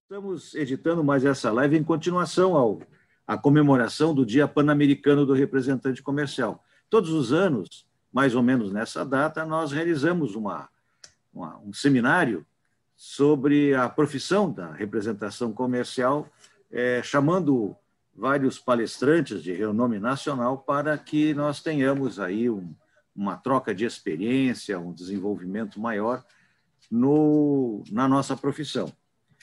Estamos editando mais essa live em continuação à comemoração do Dia Pan-Americano do Representante Comercial. Todos os anos, mais ou menos nessa data, nós realizamos um seminário sobre a profissão da representação comercial, chamando vários palestrantes de renome nacional para que nós tenhamos aí uma troca de experiência, um desenvolvimento maior na nossa profissão.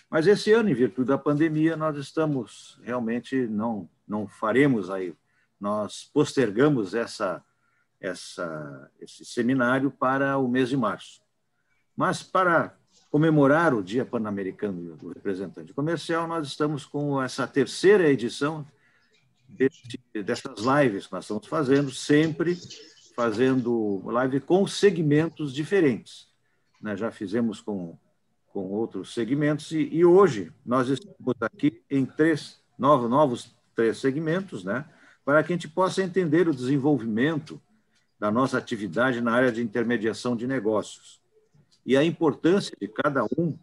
Mas esse ano, em virtude da pandemia, nós estamos realmente não faremos aí, nós postergamos esse seminário para o mês de março. Mas para comemorar o Dia Pan-Americano do Representante Comercial, nós estamos com essa terceira edição dessas lives que nós estamos fazendo, sempre fazendo live com segmentos diferentes. Já fizemos com outros segmentos, e hoje nós estamos aqui em novos três segmentos, para que a gente possa entender o desenvolvimento da nossa atividade na área de intermediação de negócios e a importância de cada um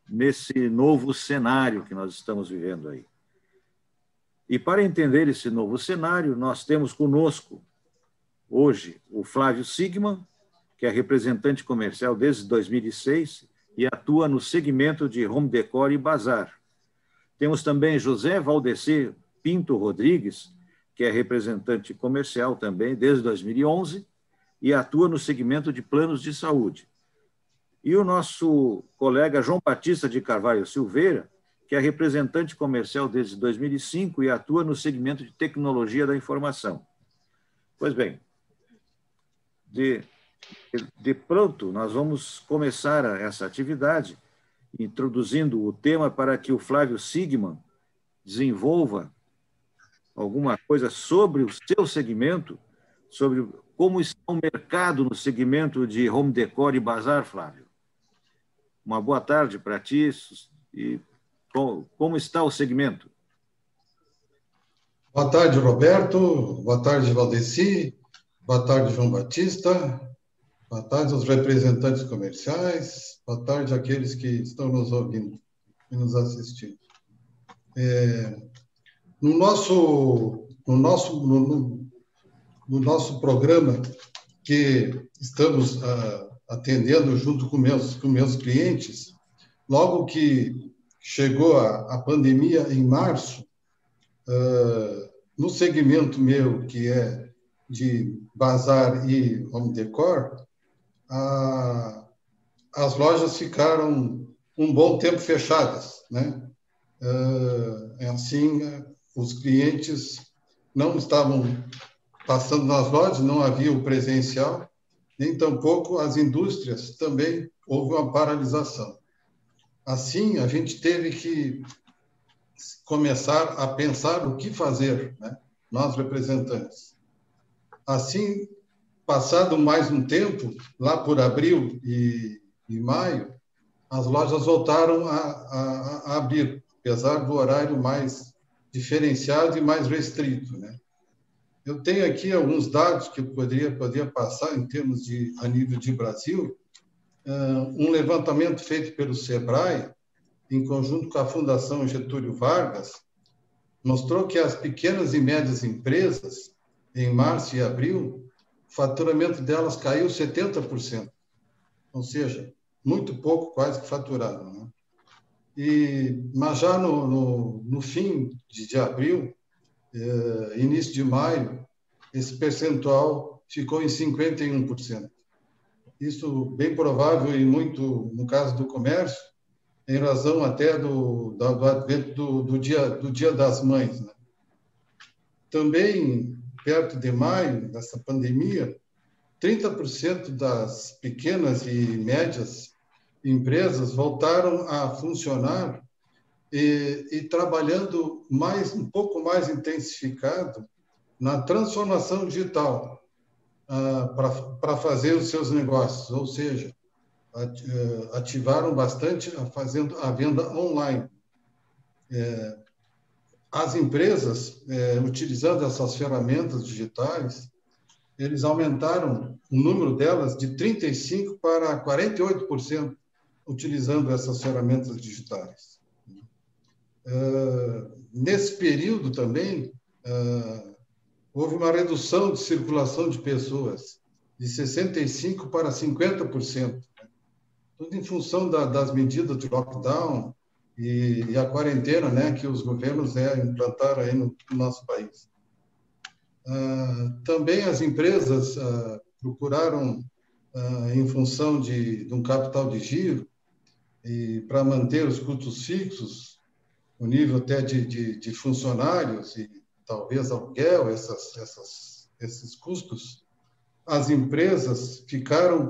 nesse novo cenário que nós estamos vivendo aí. E para entender esse novo cenário, nós temos conosco hoje o Flávio Sigman, que é representante comercial desde 2006, e atua no segmento de home decor e bazar. Temos também José Valdeci Pinto Rodrigues, que é representante comercial também desde 2011 e atua no segmento de planos de saúde. E o nosso colega João Batista de Carvalho Silveira, que é representante comercial desde 2005 e atua no segmento de tecnologia da informação. Pois bem, de pronto, nós vamos começar essa atividade introduzindo o tema para que o Flávio Sigman desenvolva alguma coisa sobre o seu segmento, sobre como está o mercado no segmento de home decor e bazar, Flávio. Uma boa tarde para ti e como está o segmento? Boa tarde, Roberto. Boa tarde, Valdeci. Boa tarde, João Batista. Boa tarde aos representantes comerciais, boa tarde àqueles que estão nos ouvindo e nos assistindo. No nosso programa, que estamos atendendo junto com meus clientes, logo que chegou a pandemia em março, no segmento meu, que é de bazar e home decor, as lojas ficaram um bom tempo fechadas, Assim, os clientes não estavam passando nas lojas, não havia o presencial, nem tampouco as indústrias, também houve uma paralisação. Assim, a gente teve que começar a pensar o que fazer, nós representantes. Assim, passado mais um tempo, lá por abril e maio, as lojas voltaram a abrir, apesar do horário mais diferenciado e mais restrito, Eu tenho aqui alguns dados que eu poderia passar em termos a nível de Brasil. Um levantamento feito pelo Sebrae, em conjunto com a Fundação Getúlio Vargas, mostrou que as pequenas e médias empresas, em março e abril, o faturamento delas caiu 70%, ou seja, muito pouco quase que faturado. Mas já no fim de abril, início de maio, esse percentual ficou em 51%. Isso bem provável e muito, no caso do comércio, em razão até do advento do Dia das Mães. Também, perto de maio, dessa pandemia, 30% das pequenas e médias empresas voltaram a funcionar e trabalhando um pouco mais intensificado na transformação digital para fazer os seus negócios, ou seja, ativaram bastante fazendo a venda online. As empresas, utilizando essas ferramentas digitais, eles aumentaram o número delas de 35% para 48%, utilizando essas ferramentas digitais. Nesse período também, houve uma redução de circulação de pessoas, de 65% para 50%. Tudo em função das medidas de lockdown e a quarentena, né, que os governos implantaram aí no nosso país. Também as empresas procuraram, em função de um capital de giro, e para manter os custos fixos, o nível até de funcionários e talvez aluguel, esses custos, as empresas ficaram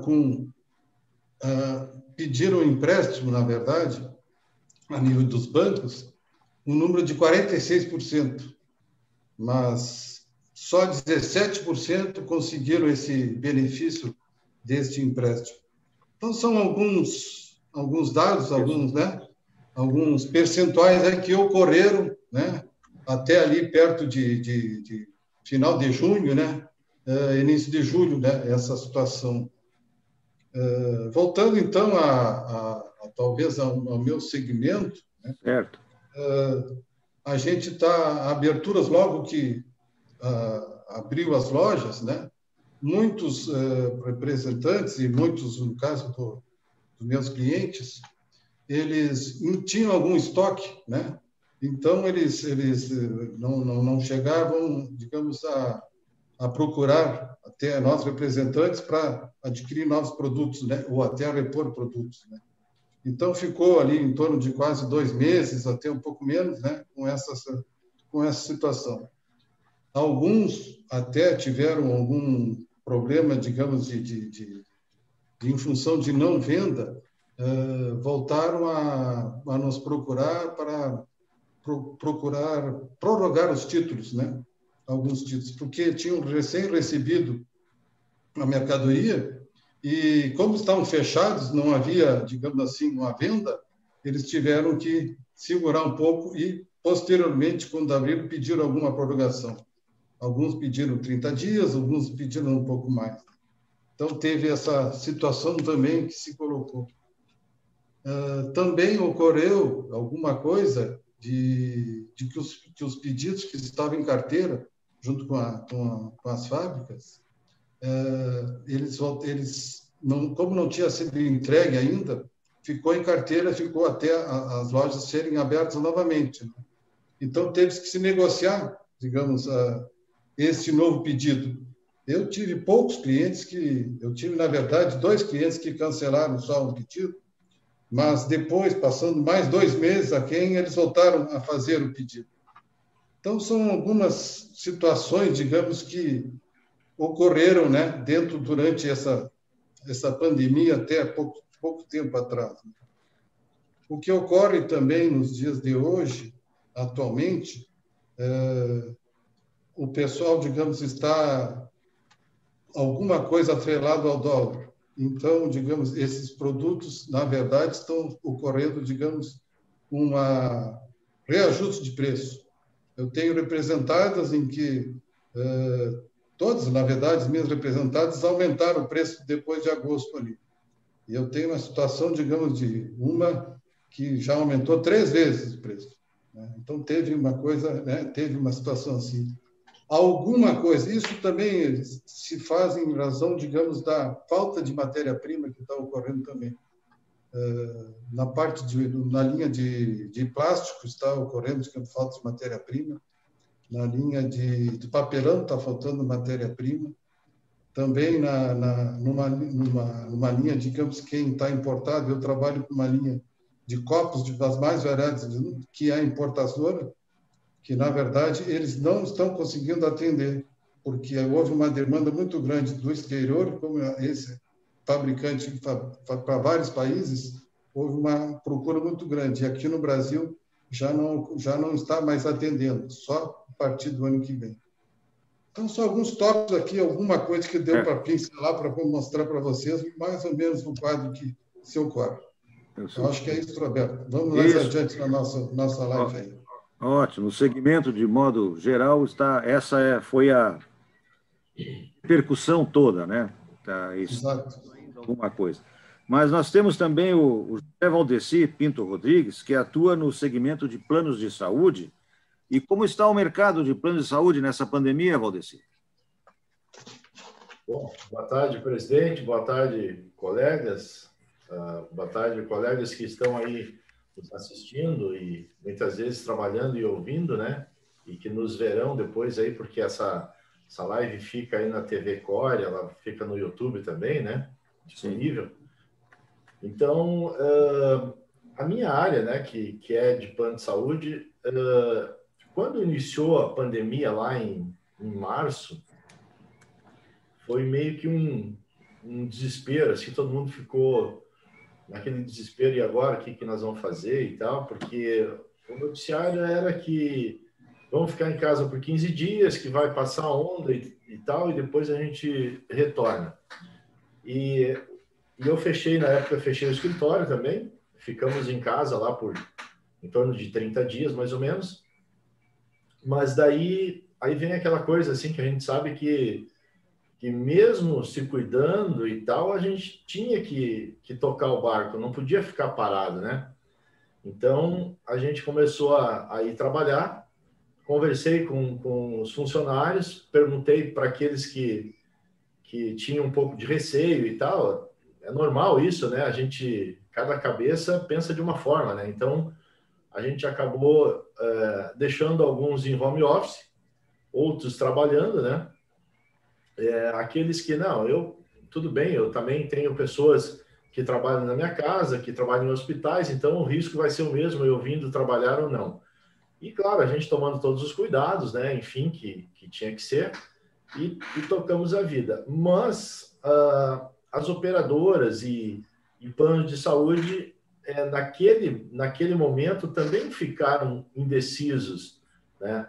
pediram empréstimo, na verdade, a nível dos bancos, um número de 46%, mas só 17% conseguiram esse benefício deste empréstimo. Então, são alguns dados, alguns percentuais que ocorreram, né, até ali perto de final de junho, né, início de julho, né, essa situação. Voltando, então, talvez ao meu segmento, né, certo. A gente está, aberturas logo que abriu as lojas, né, muitos representantes e muitos, no caso dos meus clientes, eles tinham algum estoque, né? Então, eles não chegavam, digamos, a procurar até nós representantes para adquirir novos produtos, né? Ou até a repor produtos, né? Então, ficou ali em torno de quase 2 meses, até um pouco menos, né? Com essa situação. Alguns até tiveram algum problema, digamos, em função de não venda, voltaram a nos procurar para procurar prorrogar os títulos, né? Alguns títulos, porque tinham recém recebido a mercadoria e, como estavam fechados, não havia, digamos assim, uma venda, eles tiveram que segurar um pouco e, posteriormente, quando abriram, pediram alguma prorrogação. Alguns pediram 30 dias, alguns pediram um pouco mais. Então, teve essa situação também que se colocou. Também ocorreu alguma coisa de que os pedidos que estavam em carteira, junto com as fábricas, eles como não tinha sido entregue ainda, ficou em carteira, ficou até as lojas serem abertas novamente, né? Então, teve que se negociar, digamos, esse novo pedido. Eu tive poucos clientes eu tive, na verdade, 2 clientes que cancelaram só um pedido, mas depois, passando mais 2 meses a quem eles voltaram a fazer o pedido. Então, são algumas situações, digamos, que ocorreram, né, durante essa pandemia até pouco tempo atrás. O que ocorre também nos dias de hoje, atualmente, o pessoal, digamos, está alguma coisa atrelado ao dólar. Então, digamos, esses produtos, na verdade, estão ocorrendo, digamos, reajuste de preço. Eu tenho representadas em que todas, na verdade, as minhas representadas aumentaram o preço depois de agosto ali. E eu tenho uma situação, digamos, de uma que já aumentou 3 vezes o preço, né? Então, teve uma coisa, né? Teve uma situação assim. Alguma coisa, isso também se faz em razão, digamos, da falta de matéria-prima que está ocorrendo também. Na linha de plástico está ocorrendo, digamos, falta de matéria-prima. Na linha de papelão está faltando matéria-prima. Também numa linha, digamos, quem está importado, eu trabalho com uma linha de copos das mais variadas, que é a importadora, que, na verdade, eles não estão conseguindo atender, porque houve uma demanda muito grande do exterior, como esse fabricante para vários países, houve uma procura muito grande. E aqui no Brasil já não está mais atendendo, só a partir do ano que vem. Então, são alguns tópicos aqui, alguma coisa que deu para pincelar, para mostrar para vocês, mais ou menos no quadro que se ocorre. Eu acho que é isso, Roberto. Vamos mais adiante na nossa live aí. Ótimo. O segmento, de modo geral, foi a repercussão toda, né? Tá, Exato. Alguma coisa. Mas nós temos também o José Valdeci Pinto Rodrigues, que atua no segmento de planos de saúde. E como está o mercado de planos de saúde nessa pandemia, Valdeci? Bom, boa tarde, presidente. Boa tarde, colegas. Boa tarde, colegas que estão aí nos assistindo e muitas vezes trabalhando e ouvindo, né? E que nos verão depois aí, porque essa live fica aí na TV Core, ela fica no YouTube também, né? Disponível. Então, a minha área, né, que é de plano de saúde, quando iniciou a pandemia lá em março, foi meio que um desespero, assim, todo mundo ficou naquele desespero, e agora, o que nós vamos fazer e tal, porque o noticiário era que vamos ficar em casa por 15 dias, que vai passar a onda e tal, e depois a gente retorna. E eu na época, fechei o escritório também, ficamos em casa lá por em torno de 30 dias, mais ou menos, mas daí aí vem aquela coisa, assim, que a gente sabe que mesmo se cuidando e tal, a gente tinha que tocar o barco, não podia ficar parado, né? Então, a gente começou a ir trabalhar, conversei com os funcionários, perguntei para aqueles que tinham um pouco de receio e tal, é normal isso, né? Cada cabeça pensa de uma forma, né? Então, a gente acabou deixando alguns em home office, outros trabalhando, né? Aqueles que, não, tudo bem, eu também tenho pessoas que trabalham na minha casa, que trabalham em hospitais, então o risco vai ser o mesmo, eu vindo trabalhar ou não. E, claro, a gente tomando todos os cuidados, né, enfim, que tinha que ser, e tocamos a vida. Mas as operadoras e planos de saúde, naquele momento, também ficaram indecisos, né?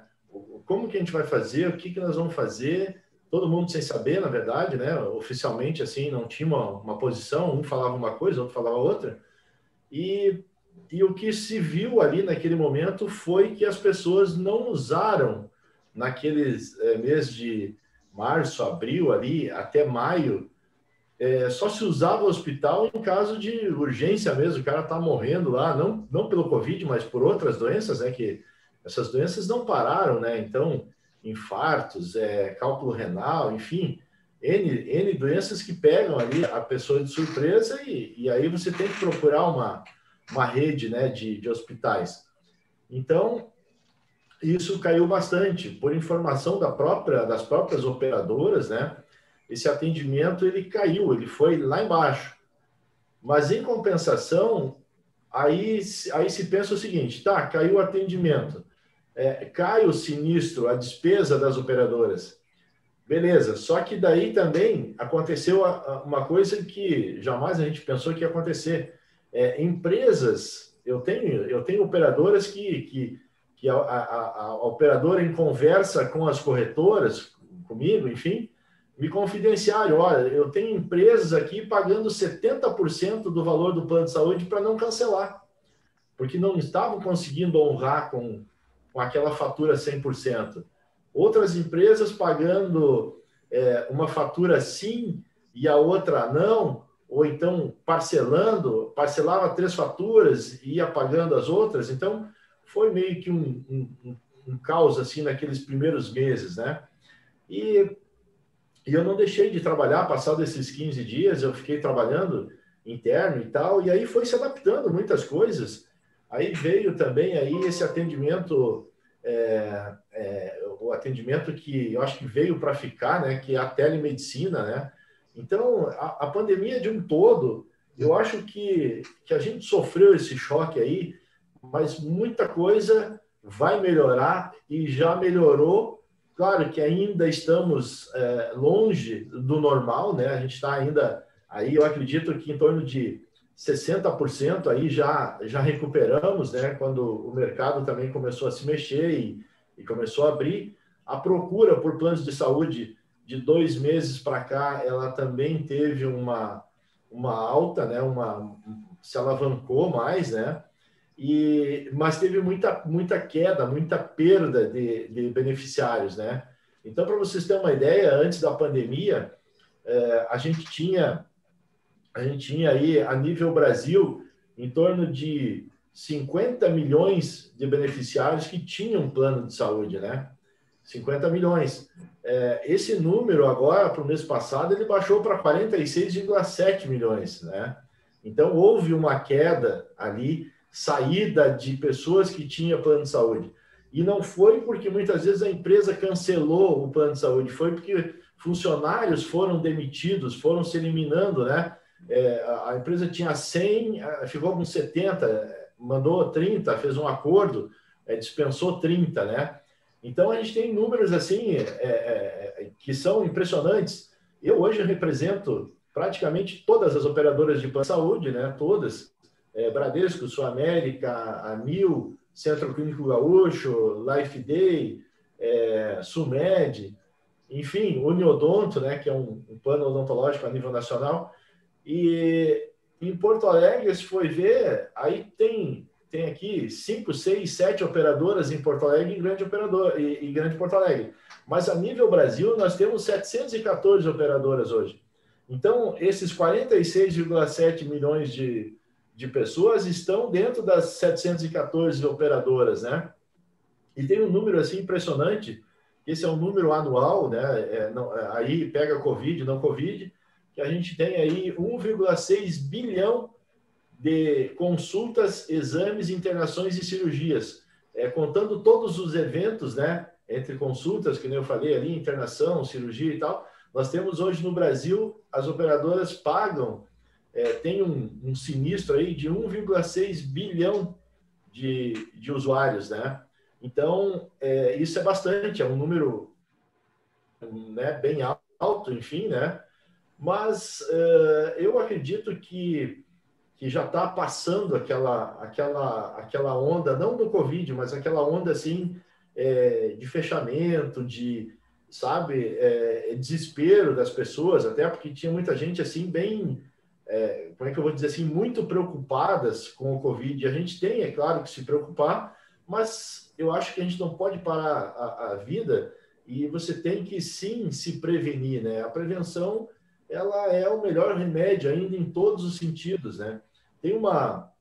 Como que a gente vai fazer? O que nós vamos fazer? Todo mundo sem saber, na verdade, né? Oficialmente, assim, não tinha uma posição, um falava uma coisa, outro falava outra. E o que se viu ali naquele momento foi que as pessoas não usaram, naqueles meses de março, abril, ali, até maio, só se usava o hospital em caso de urgência mesmo, o cara está morrendo lá, não pelo Covid, mas por outras doenças, né? Que essas doenças não pararam, né? Então, infartos, cálculo renal, enfim, N doenças que pegam ali a pessoa de surpresa e aí você tem que procurar uma rede, né, de hospitais. Então, isso caiu bastante. Por informação das próprias operadoras, né, esse atendimento ele caiu, ele foi lá embaixo. Mas, em compensação, aí se pensa o seguinte, tá, caiu o atendimento, cai o sinistro, a despesa das operadoras. Beleza, só que daí também aconteceu uma coisa que jamais a gente pensou que ia acontecer. Empresas, eu tenho operadoras que a operadora, em conversa com as corretoras, comigo, enfim, me confidenciaram, olha, eu tenho empresas aqui pagando 70% do valor do plano de saúde para não cancelar, porque não estavam conseguindo honrar com aquela fatura 100%. Outras empresas pagando uma fatura sim e a outra não, ou então parcelava 3 faturas e ia pagando as outras. Então, foi meio que um caos assim naqueles primeiros meses, né? E eu não deixei de trabalhar, passado esses 15 dias, eu fiquei trabalhando interno e tal, e aí foi se adaptando muitas coisas. Aí veio também aí esse atendimento, o atendimento que eu acho que veio para ficar, né, que é a telemedicina, né? Então, a pandemia de um todo, eu acho que a gente sofreu esse choque aí, mas muita coisa vai melhorar e já melhorou. Claro que ainda estamos longe do normal, né? A gente está ainda aí, eu acredito que em torno de 60% aí já recuperamos, né? Quando o mercado também começou a se mexer e começou a abrir. A procura por planos de saúde de 2 meses para cá, ela também teve uma alta, né? Se alavancou mais, né? Mas teve muita queda, muita perda de beneficiários, né? Então, para vocês terem uma ideia, antes da pandemia, a gente tinha a gente tinha aí, a nível Brasil, em torno de 50 milhões de beneficiários que tinham plano de saúde, né? 50 milhões. Esse número agora, para o mês passado, ele baixou para 46,7 milhões, né? Então, houve uma queda ali, saída de pessoas que tinham plano de saúde. E não foi porque muitas vezes a empresa cancelou o plano de saúde, foi porque funcionários foram demitidos, foram se eliminando, né? A empresa tinha 100, ficou com 70, mandou 30, fez um acordo, dispensou 30, né? Então, a gente tem números assim que são impressionantes. Eu hoje represento praticamente todas as operadoras de plano de saúde, né? Todas. Bradesco, Sul América, Amil, Centro Clínico Gaúcho, Life Day, Sumed, enfim, Uniodonto, né? Que é um plano odontológico a nível nacional. E em Porto Alegre, se for ver, aí tem aqui 5, 6, 7 operadoras em Porto Alegre e Grande Porto Alegre. Mas a nível Brasil, nós temos 714 operadoras hoje. Então, esses 46,7 milhões de pessoas estão dentro das 714 operadoras, né? E tem um número assim impressionante, esse é um número anual, né? Aí pega Covid, não Covid, que a gente tem aí 1,6 bilhão de consultas, exames, internações e cirurgias, contando todos os eventos, né, entre consultas, que nem eu falei ali, internação, cirurgia e tal. Nós temos hoje no Brasil, as operadoras pagam, tem um sinistro aí de 1,6 bilhão de usuários, né? Então, isso é bastante, é um número, né, bem alto, enfim, né? Mas eu acredito que já está passando aquela onda, não do Covid, mas aquela onda assim de fechamento, sabe, desespero das pessoas, até porque tinha muita gente assim bem, como é que eu vou dizer assim, muito preocupadas com o Covid. E a gente tem, é claro, que se preocupar, mas eu acho que a gente não pode parar a vida e você tem que sim se prevenir, né? A prevenção, ela é o melhor remédio ainda em todos os sentidos, né? Tem uma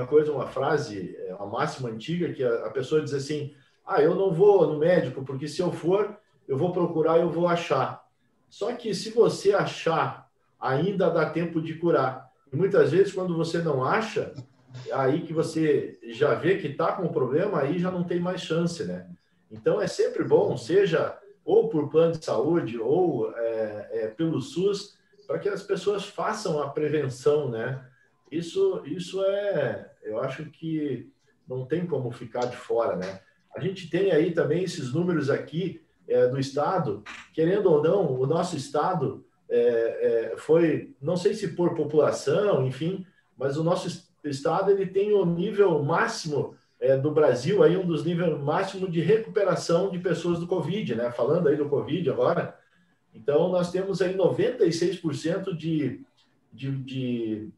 coisa, uma frase, uma máxima antiga que a pessoa diz assim: eu não vou no médico porque se eu for, eu vou procurar e eu vou achar. Só que se você achar, ainda dá tempo de curar. E muitas vezes quando você não acha, aí que você já vê que está com um problema, aí já não tem mais chance, né? Então é sempre bom, seja ou por plano de saúde ou pelo SUS, para que as pessoas façam a prevenção, né? Isso eu acho que não tem como ficar de fora, né? A gente tem aí também esses números aqui do Estado, querendo ou não, o nosso Estado foi, não sei se por população, enfim, mas o nosso Estado ele tem o nível máximo do Brasil, aí um dos níveis máximos de recuperação de pessoas do Covid, né? Falando aí do Covid agora, então nós temos aí 96% de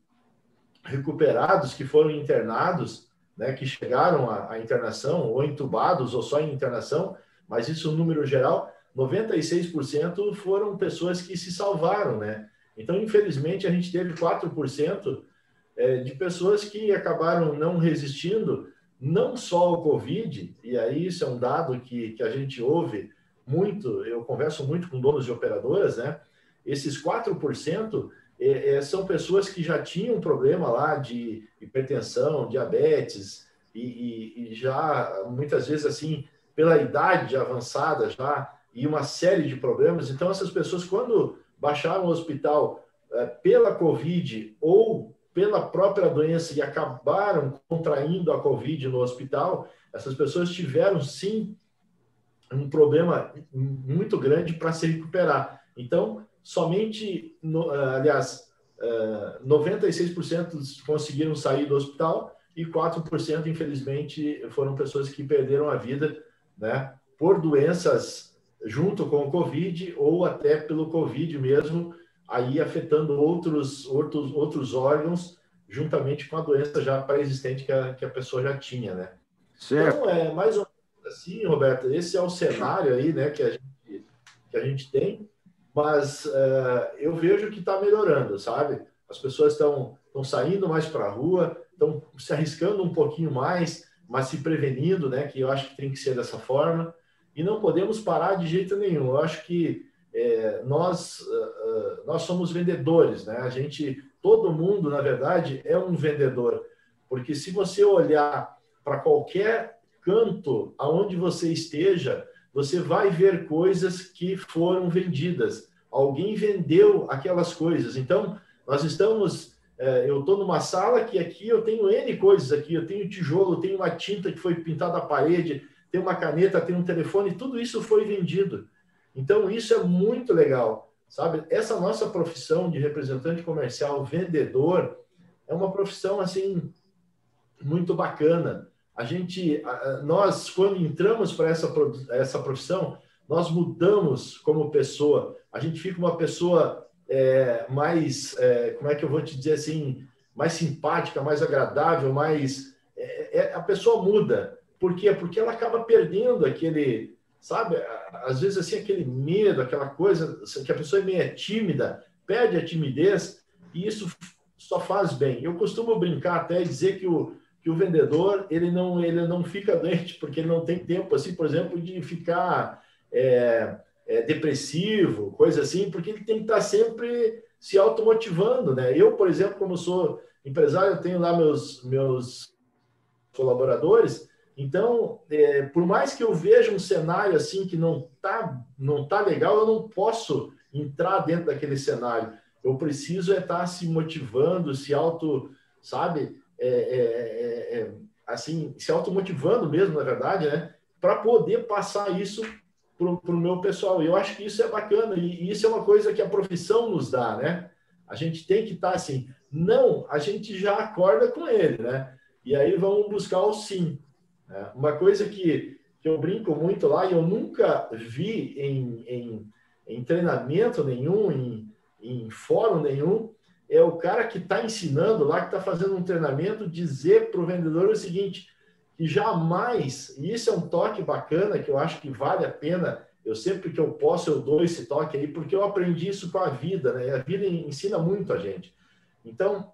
recuperados que foram internados, né, que chegaram à internação, ou entubados, ou só em internação, mas isso no número geral, 96% foram pessoas que se salvaram, né? Então, infelizmente, a gente teve 4% de pessoas que acabaram não resistindo, não só ao Covid, e aí isso é um dado que a gente ouve muito, eu converso muito com donos de operadoras, né? Esses 4% são pessoas que já tinham um problema lá de hipertensão, diabetes, e já, muitas vezes, assim, pela idade avançada já, e uma série de problemas. Então, essas pessoas, quando baixaram o hospital pela Covid ou pela própria doença e acabaram contraindo a Covid no hospital, essas pessoas tiveram, sim, um problema muito grande para se recuperar. Então, somente, 96% conseguiram sair do hospital e 4%, infelizmente, foram pessoas que perderam a vida, né, por doenças junto com o Covid ou até pelo Covid mesmo, aí afetando outros órgãos, juntamente com a doença já pré-existente que a pessoa já tinha, né? Certo. Então, mais ou menos assim, Roberto, esse é o cenário aí, né, que a gente tem. mas eu vejo que está melhorando, sabe? As pessoas estão saindo mais para a rua, estão se arriscando um pouquinho mais, mas se prevenindo, né? Que eu acho que tem que ser dessa forma. E não podemos parar de jeito nenhum. Eu acho que nós somos vendedores, né? Todo mundo, na verdade, é um vendedor. Porque se você olhar para qualquer canto aonde você esteja, você vai ver coisas que foram vendidas. Alguém vendeu aquelas coisas. Então, nós estamos... eu estou numa sala que aqui eu tenho N coisas aqui. Eu tenho tijolo, tenho uma tinta que foi pintada à parede, tem uma caneta, tem um telefone, tudo isso foi vendido. Então, isso é muito legal, sabe? Essa nossa profissão de representante comercial, vendedor, é uma profissão, assim, muito bacana. Nós, quando entramos para essa profissão, nós mudamos como pessoa. A gente fica uma pessoa mais, como é que eu vou te dizer assim, mais simpática, mais agradável, a pessoa muda. Por quê? Porque ela acaba perdendo aquele, sabe, às vezes assim, aquele medo, aquela coisa, que a pessoa é meio tímida, perde a timidez, e isso só faz bem. Eu costumo brincar até e dizer que o vendedor, ele não fica doente, porque ele não tem tempo, assim, por exemplo, de ficar depressivo, coisa assim, porque ele tem que estar sempre se automotivando, né? Eu, por exemplo, como sou empresário, eu tenho lá meus colaboradores. Então, por mais que eu veja um cenário assim que não tá legal, eu não posso entrar dentro daquele cenário. Eu preciso estar se motivando, sabe? Assim, se automotivando mesmo, na verdade, né? Para poder passar isso para o meu pessoal. E eu acho que isso é bacana, e isso é uma coisa que a profissão nos dá, né? A gente tem que estar assim, não, a gente já acorda com ele, né? E aí vamos buscar o sim. Uma coisa que eu brinco muito lá, e eu nunca vi em treinamento nenhum, em fórum nenhum, é o cara que está ensinando lá, que está fazendo um treinamento, dizer para o vendedor o seguinte, que jamais, e isso é um toque bacana, que eu acho que vale a pena, eu sempre que eu posso, eu dou esse toque aí, porque eu aprendi isso com a vida, né? A vida ensina muito a gente. Então,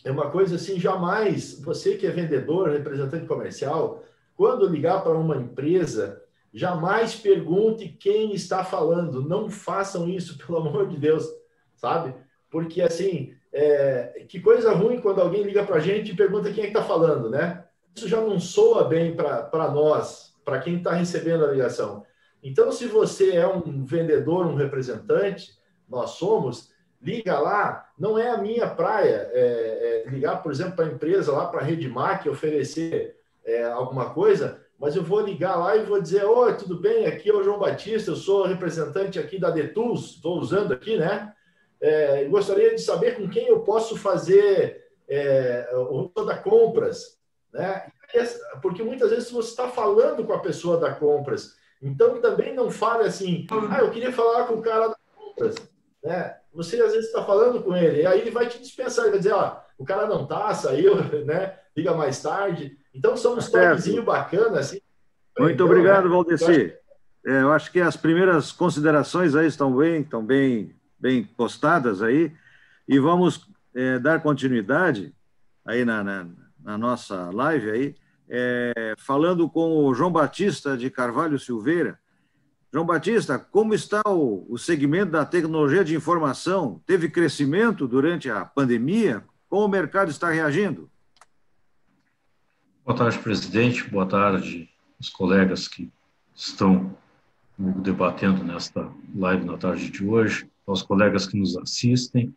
é uma coisa assim, jamais, você que é vendedor, representante comercial, quando ligar para uma empresa, jamais pergunte quem está falando. Não façam isso, pelo amor de Deus, sabe? Porque, assim, que coisa ruim quando alguém liga para a gente e pergunta quem é que está falando, né? Isso já não soa bem para nós, para quem está recebendo a ligação. Então, se você é um vendedor, um representante, nós somos... Liga lá, não é a minha praia. Ligar, por exemplo, para a empresa, lá para a Redmac, oferecer alguma coisa, mas eu vou ligar lá e vou dizer, oi, tudo bem? Aqui é o João Batista, eu sou representante aqui da Detools, estou usando aqui, né? Gostaria de saber com quem eu posso fazer o da compras, né? Porque muitas vezes você está falando com a pessoa da compras, então também não fale assim, eu queria falar com o cara da compras, né? Você às vezes está falando com ele, e aí ele vai te dispensar, ele vai dizer, o cara não tá, saiu, né? Liga mais tarde. Então, são uns toquezinhos bacanas. Assim. Muito obrigado, Valdeci. Eu acho que as primeiras considerações aí estão bem postadas aí, e vamos dar continuidade aí na nossa live aí, falando com o João Batista de Carvalho Silveira. João Batista, como está o segmento da tecnologia de informação? Teve crescimento durante a pandemia? Como o mercado está reagindo? Boa tarde, presidente. Boa tarde, os colegas que estão debatendo nesta live na tarde de hoje, aos colegas que nos assistem.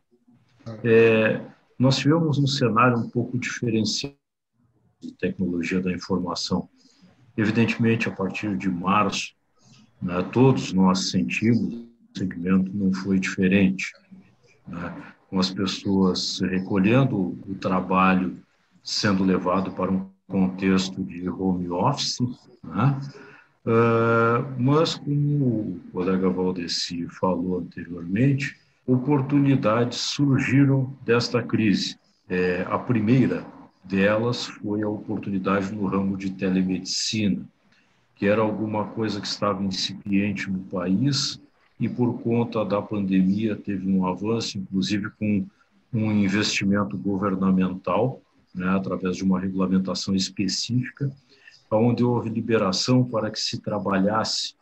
Nós tivemos um cenário um pouco diferenciado de tecnologia da informação. Evidentemente, a partir de março, todos nós sentimos, o segmento não foi diferente, com as pessoas recolhendo o trabalho sendo levado para um contexto de home office, mas como o colega Valdeci falou anteriormente, oportunidades surgiram desta crise. A primeira delas foi a oportunidade no ramo de telemedicina, que era alguma coisa que estava incipiente no país, e por conta da pandemia teve um avanço, inclusive com um investimento governamental, né, através de uma regulamentação específica, onde houve liberação para que se trabalhasse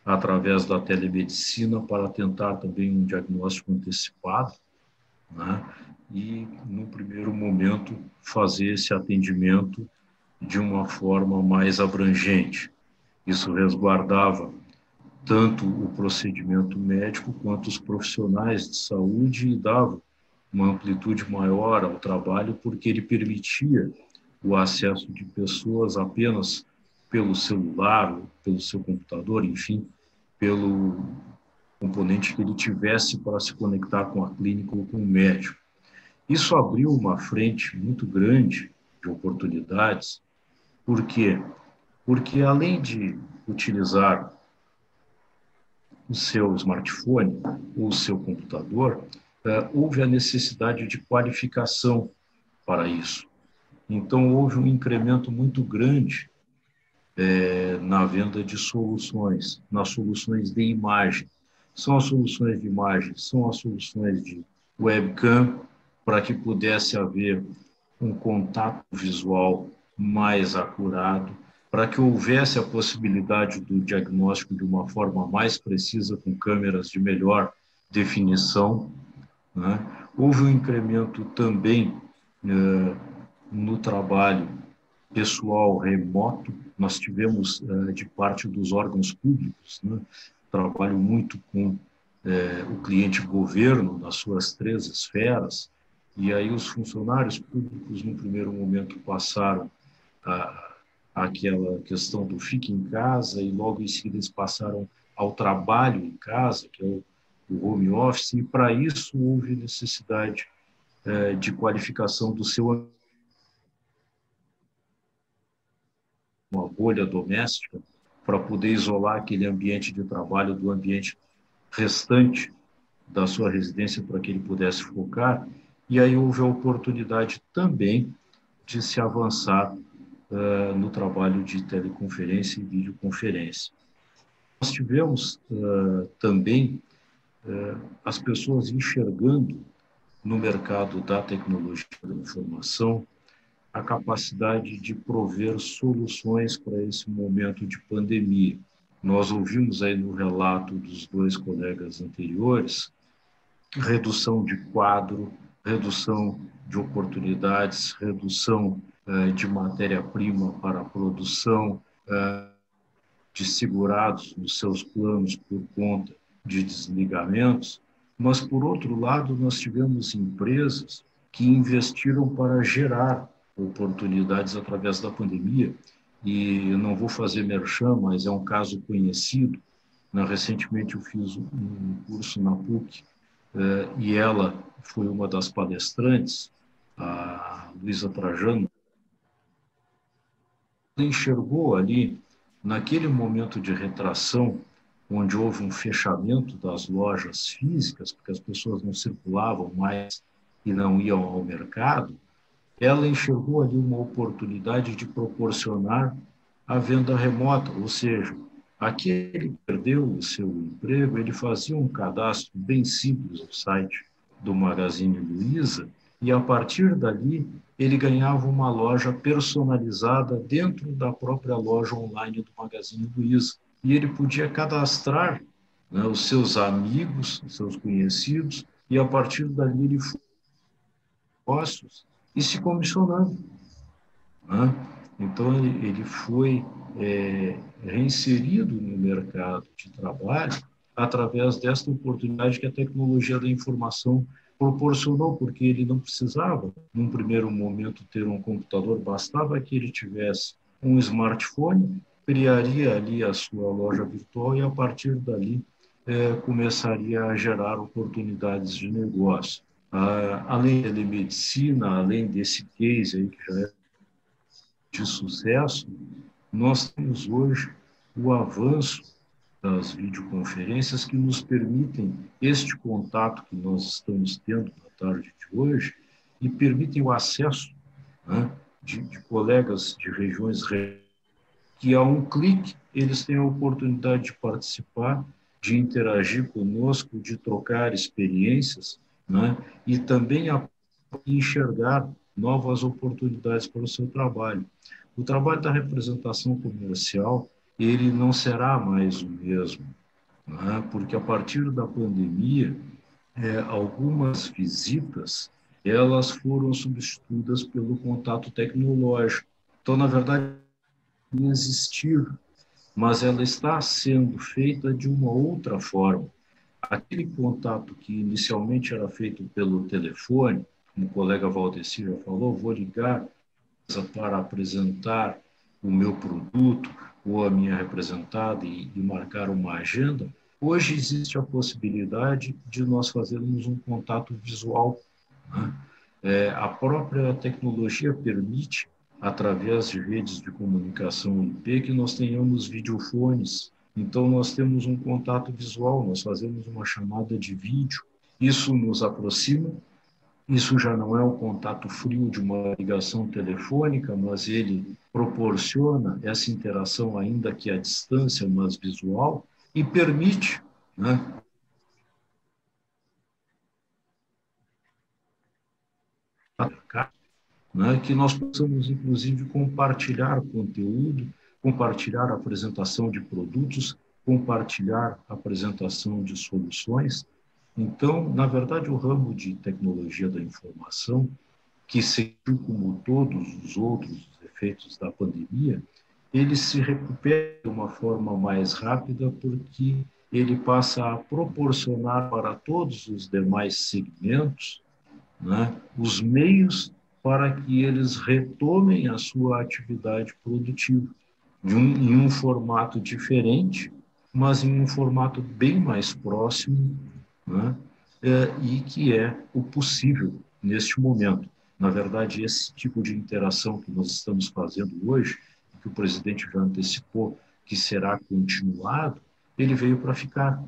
através da telemedicina para tentar também um diagnóstico antecipado, né, e, no primeiro momento, fazer esse atendimento de uma forma mais abrangente. Isso resguardava tanto o procedimento médico quanto os profissionais de saúde e dava uma amplitude maior ao trabalho, porque ele permitia o acesso de pessoas apenas pelo celular, pelo seu computador, enfim, pelo componente que ele tivesse para se conectar com a clínica ou com o médico. Isso abriu uma frente muito grande de oportunidades. Por quê? Porque, além de utilizar o seu smartphone ou o seu computador, houve a necessidade de qualificação para isso. Então, houve um incremento muito grande na venda de soluções, nas soluções de imagem. São as soluções de imagem, são as soluções de webcam, para que pudesse haver um contato visual mais acurado, para que houvesse a possibilidade do diagnóstico de uma forma mais precisa, com câmeras de melhor definição, né? Houve um incremento também no trabalho pessoal remoto. Nós tivemos, de parte dos órgãos públicos, né, trabalho muito com o cliente governo, nas suas 3 esferas, e aí os funcionários públicos, no primeiro momento, passaram aquela questão do fique em casa, e logo em seguida eles passaram ao trabalho em casa, que é o home office, e para isso houve necessidade de qualificação do seu uma bolha doméstica para poder isolar aquele ambiente de trabalho do ambiente restante da sua residência para que ele pudesse focar. E aí houve a oportunidade também de se avançar no trabalho de teleconferência e videoconferência. Nós tivemos também as pessoas enxergando no mercado da tecnologia da informação a capacidade de prover soluções para esse momento de pandemia. Nós ouvimos aí no relato dos 2 colegas anteriores, redução de quadro, redução de oportunidades, redução de matéria-prima para a produção, de segurados nos seus planos por conta de desligamentos, mas, por outro lado, nós tivemos empresas que investiram para gerar oportunidades através da pandemia, e eu não vou fazer merchan, mas é um caso conhecido. Recentemente eu fiz um curso na PUC, e ela foi uma das palestrantes, a Luísa Trajano. Ela enxergou ali, naquele momento de retração, onde houve um fechamento das lojas físicas, porque as pessoas não circulavam mais e não iam ao mercado, ela enxergou ali uma oportunidade de proporcionar a venda remota, ou seja, aquele que perdeu o seu emprego, ele fazia um cadastro bem simples no site do Magazine Luiza, e a partir dali ele ganhava uma loja personalizada dentro da própria loja online do Magazine Luiza. E ele podia cadastrar, né, os seus amigos, os seus conhecidos, e a partir dali ele foi negócios e se comissionando, né? Então ele foi reinserido no mercado de trabalho através desta oportunidade que a tecnologia da informação proporcionou, porque ele não precisava, num primeiro momento, ter um computador, bastava que ele tivesse um smartphone, criaria ali a sua loja virtual e, a partir dali, começaria a gerar oportunidades de negócio. Além da telemedicina, além desse case aí que já é de sucesso, nós temos hoje o avanço das videoconferências que nos permitem este contato que nós estamos tendo na tarde de hoje e permitem o acesso, né, de colegas de regiões que, a um clique, eles têm a oportunidade de participar de interagir conosco, de trocar experiências, né? E também a enxergar novas oportunidades para o seu trabalho. O trabalho da representação comercial, ele não será mais o mesmo, né? Porque a partir da pandemia, algumas visitas, elas foram substituídas pelo contato tecnológico. Então, na verdade, não existir, mas ela está sendo feita de uma outra forma. Aquele contato que inicialmente era feito pelo telefone, como o colega Valdeci já falou, vou ligar para apresentar o meu produto ou a minha representada e marcar uma agenda. Hoje existe a possibilidade de nós fazermos um contato visual, né? A própria tecnologia permite, através de redes de comunicação IP, que nós tenhamos videofones. Então, nós temos um contato visual, nós fazemos uma chamada de vídeo. Isso nos aproxima. Isso já não é o contato frio de uma ligação telefônica, mas ele proporciona essa interação, ainda que à distância, mas visual, e permite, né, que nós possamos, inclusive, compartilhar conteúdo, compartilhar a apresentação de produtos, compartilhar a apresentação de soluções. Então, na verdade, o ramo de tecnologia da informação, que seguiu como todos os outros efeitos da pandemia, ele se recupera de uma forma mais rápida porque ele passa a proporcionar para todos os demais segmentos, né, os meios para que eles retomem a sua atividade produtiva em um formato diferente, mas em um formato bem mais próximo, né, e que é o possível neste momento. Na verdade, esse tipo de interação que nós estamos fazendo hoje, que o presidente já antecipou que será continuado, ele veio para ficar.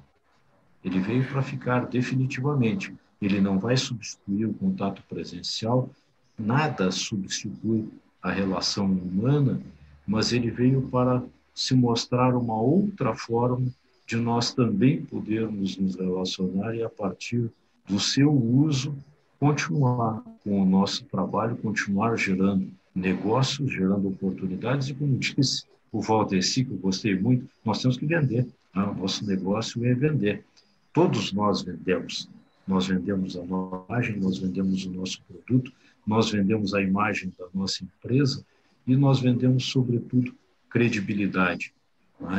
Ele veio para ficar definitivamente. Ele não vai substituir o contato presencial, nada substitui a relação humana, mas ele veio para se mostrar uma outra forma de nós também podermos nos relacionar e, a partir do seu uso, continuar com o nosso trabalho, continuar gerando negócios, gerando oportunidades. E, como disse o Valdeci, que eu gostei muito, nós temos que vender. Né? O nosso negócio é vender. Todos nós vendemos. Nós vendemos a nossa imagem, nós vendemos o nosso produto, nós vendemos a imagem da nossa empresa e nós vendemos, sobretudo, credibilidade.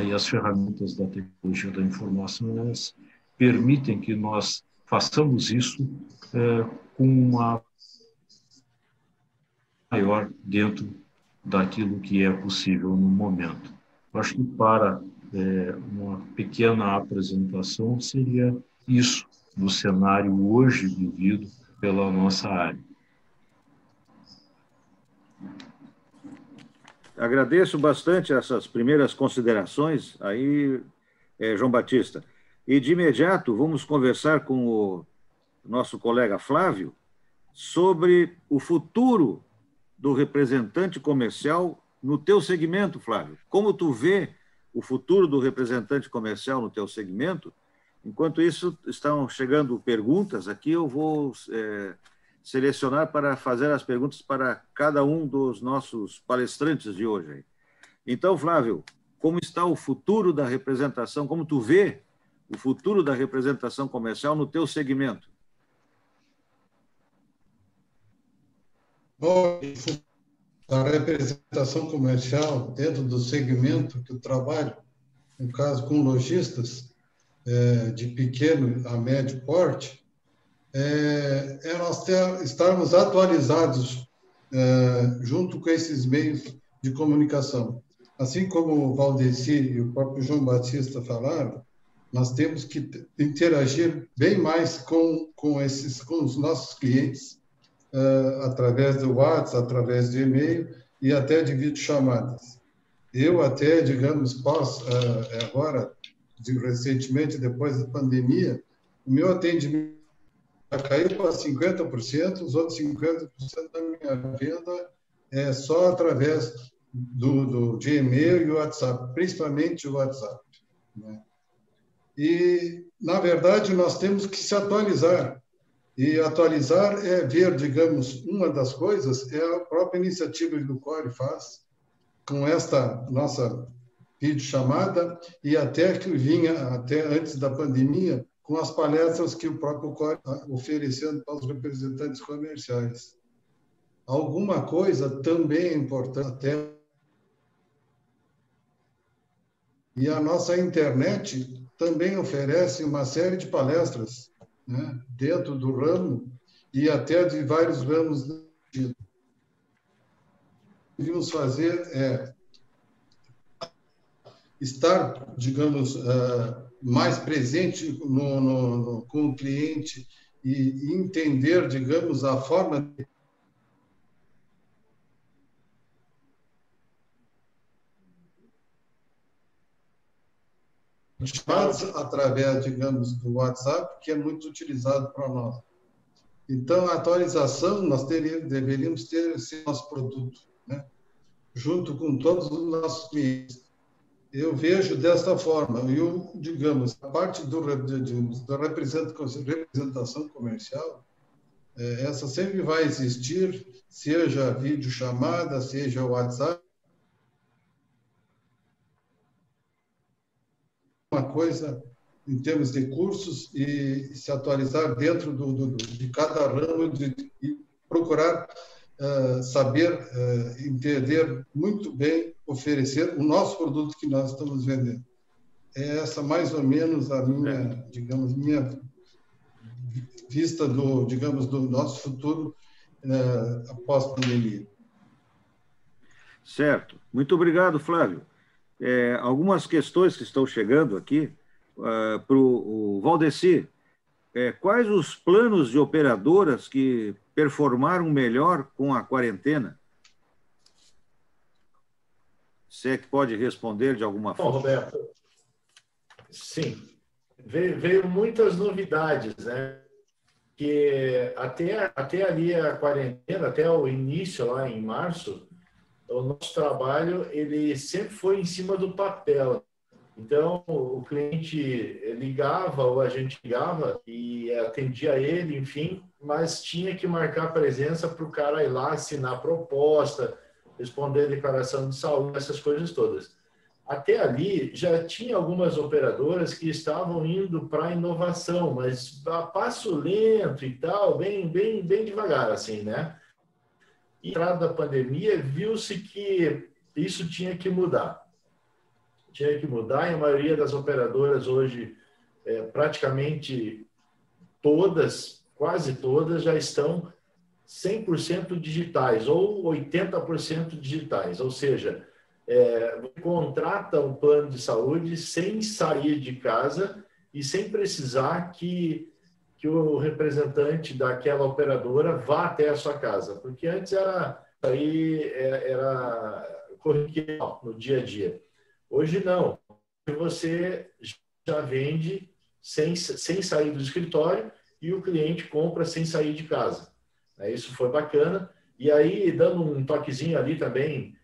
E as ferramentas da tecnologia da informação, elas permitem que nós façamos isso com uma maior dentro daquilo que é possível no momento. Eu acho que para uma pequena apresentação seria isso, do cenário hoje vivido pela nossa área. Agradeço bastante essas primeiras considerações aí, João Batista. E, de imediato, vamos conversar com o nosso colega Flávio sobre o futuro do representante comercial no teu segmento, Flávio. Como tu vê o futuro do representante comercial no teu segmento? Enquanto isso, estão chegando perguntas aqui, eu vou selecionar para fazer as perguntas para cada um dos nossos palestrantes de hoje. Então, Flávio, como está o futuro da representação, como tu vê o futuro da representação comercial no teu segmento? Bom, a representação comercial dentro do segmento que eu trabalho, no caso com lojistas, de pequeno a médio porte, nós estarmos atualizados junto com esses meios de comunicação. Assim como o Valdeci e o próprio João Batista falaram, nós temos que interagir bem mais com os nossos clientes, através do WhatsApp, através de e-mail e até de videochamadas. Eu até, digamos, agora, recentemente, depois da pandemia, o meu atendimento caiu para 50%, os outros 50% da minha venda é só através de e-mail e WhatsApp, principalmente o WhatsApp, né? E, na verdade, nós temos que se atualizar. E atualizar é ver, digamos, uma das coisas é a própria iniciativa que o CORE faz com esta nossa videochamada e até que vinha, até antes da pandemia, com as palestras que o próprio CORE está oferecendo para os representantes comerciais. Alguma coisa também é importante até. E a nossa internet também oferece uma série de palestras, né, dentro do ramo e até de vários ramos. O que devíamos fazer é estar, digamos, mais presente com o cliente e entender, digamos, a forma através, digamos, do WhatsApp, que é muito utilizado para nós. Então, a atualização, nós deveríamos ter esse nosso produto, né? Junto com todos os nossos clientes. Eu vejo desta forma, digamos, a parte da representação comercial, essa sempre vai existir, seja videochamada, seja WhatsApp, uma coisa em termos de cursos e se atualizar dentro de cada ramo e procurar saber entender muito bem, oferecer o nosso produto que nós estamos vendendo. É essa mais ou menos a minha, digamos, minha vista do nosso futuro após a pandemia. Certo. Muito obrigado, Flávio. Algumas questões que estão chegando aqui para o Valdeci. Quais os planos de operadoras que performaram melhor com a quarentena? Você é que pode responder de alguma forma. Bom, Roberto, sim, veio muitas novidades, né? Que até ali a quarentena, até o início lá em março, o nosso trabalho ele sempre foi em cima do papel. Então, o cliente ligava ou a gente ligava e atendia ele, enfim, mas tinha que marcar presença para o cara ir lá assinar a proposta, responder a declaração de saúde, essas coisas todas. Até ali, já tinha algumas operadoras que estavam indo para a inovação, mas a passo lento e tal, bem devagar, assim, né? E na entrada da pandemia, viu-se que isso tinha que mudar. Tinha que mudar, e a maioria das operadoras hoje, praticamente todas, quase todas, já estão 100% digitais, ou 80% digitais, ou seja, contrata um plano de saúde sem sair de casa e sem precisar que o representante daquela operadora vá até a sua casa, porque antes era corriqueiro no dia a dia. Hoje não, você já vende sem sair do escritório e o cliente compra sem sair de casa. Isso foi bacana. E aí, dando um toquezinho ali também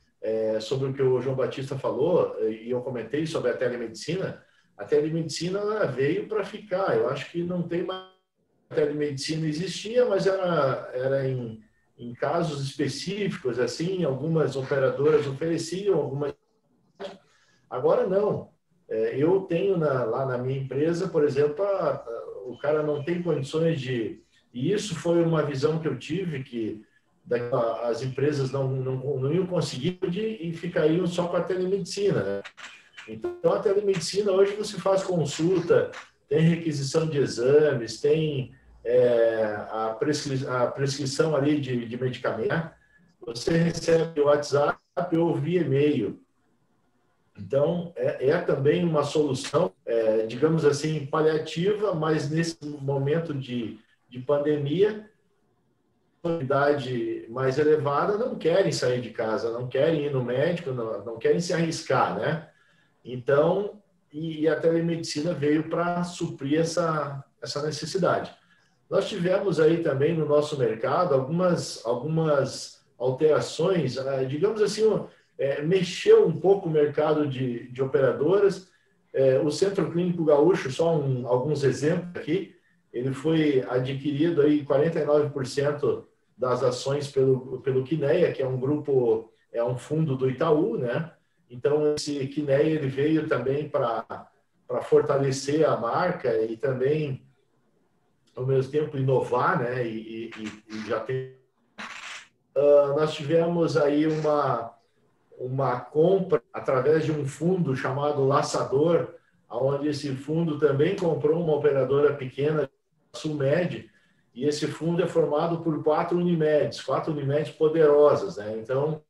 sobre o que o João Batista falou, e eu comentei sobre a telemedicina, a telemedicina ela veio para ficar. Eu acho que não tem mais... A telemedicina existia, mas era em casos específicos, assim, algumas operadoras ofereciam, algumas... Agora não. Eu tenho lá na minha empresa, por exemplo, o cara não tem condições de... E isso foi uma visão que eu tive, que as empresas não iam conseguir e ficariam só com a telemedicina, né? Então, a telemedicina, hoje você faz consulta, tem requisição de exames, tem a prescrição ali de medicamento, você recebe o WhatsApp ou via e-mail. Então, também uma solução, digamos assim, paliativa, mas nesse momento de pandemia, a idade mais elevada não querem sair de casa, não querem ir no médico, não querem se arriscar, né? Então, e a telemedicina veio para suprir essa necessidade. Nós tivemos aí também no nosso mercado algumas alterações, digamos assim, mexeu um pouco o mercado de operadoras, o Centro Clínico Gaúcho, só alguns exemplos aqui, ele foi adquirido aí 49% das ações pelo Quineia, que é um grupo, é um fundo do Itaú, né? Então, esse Quineia, ele veio também para fortalecer a marca e também, ao mesmo tempo, inovar, né? E já tem... nós tivemos aí uma compra através de um fundo chamado Laçador, onde esse fundo também comprou uma operadora pequena, Sulmed, e esse fundo é formado por 4 Unimedes poderosas, né? Então,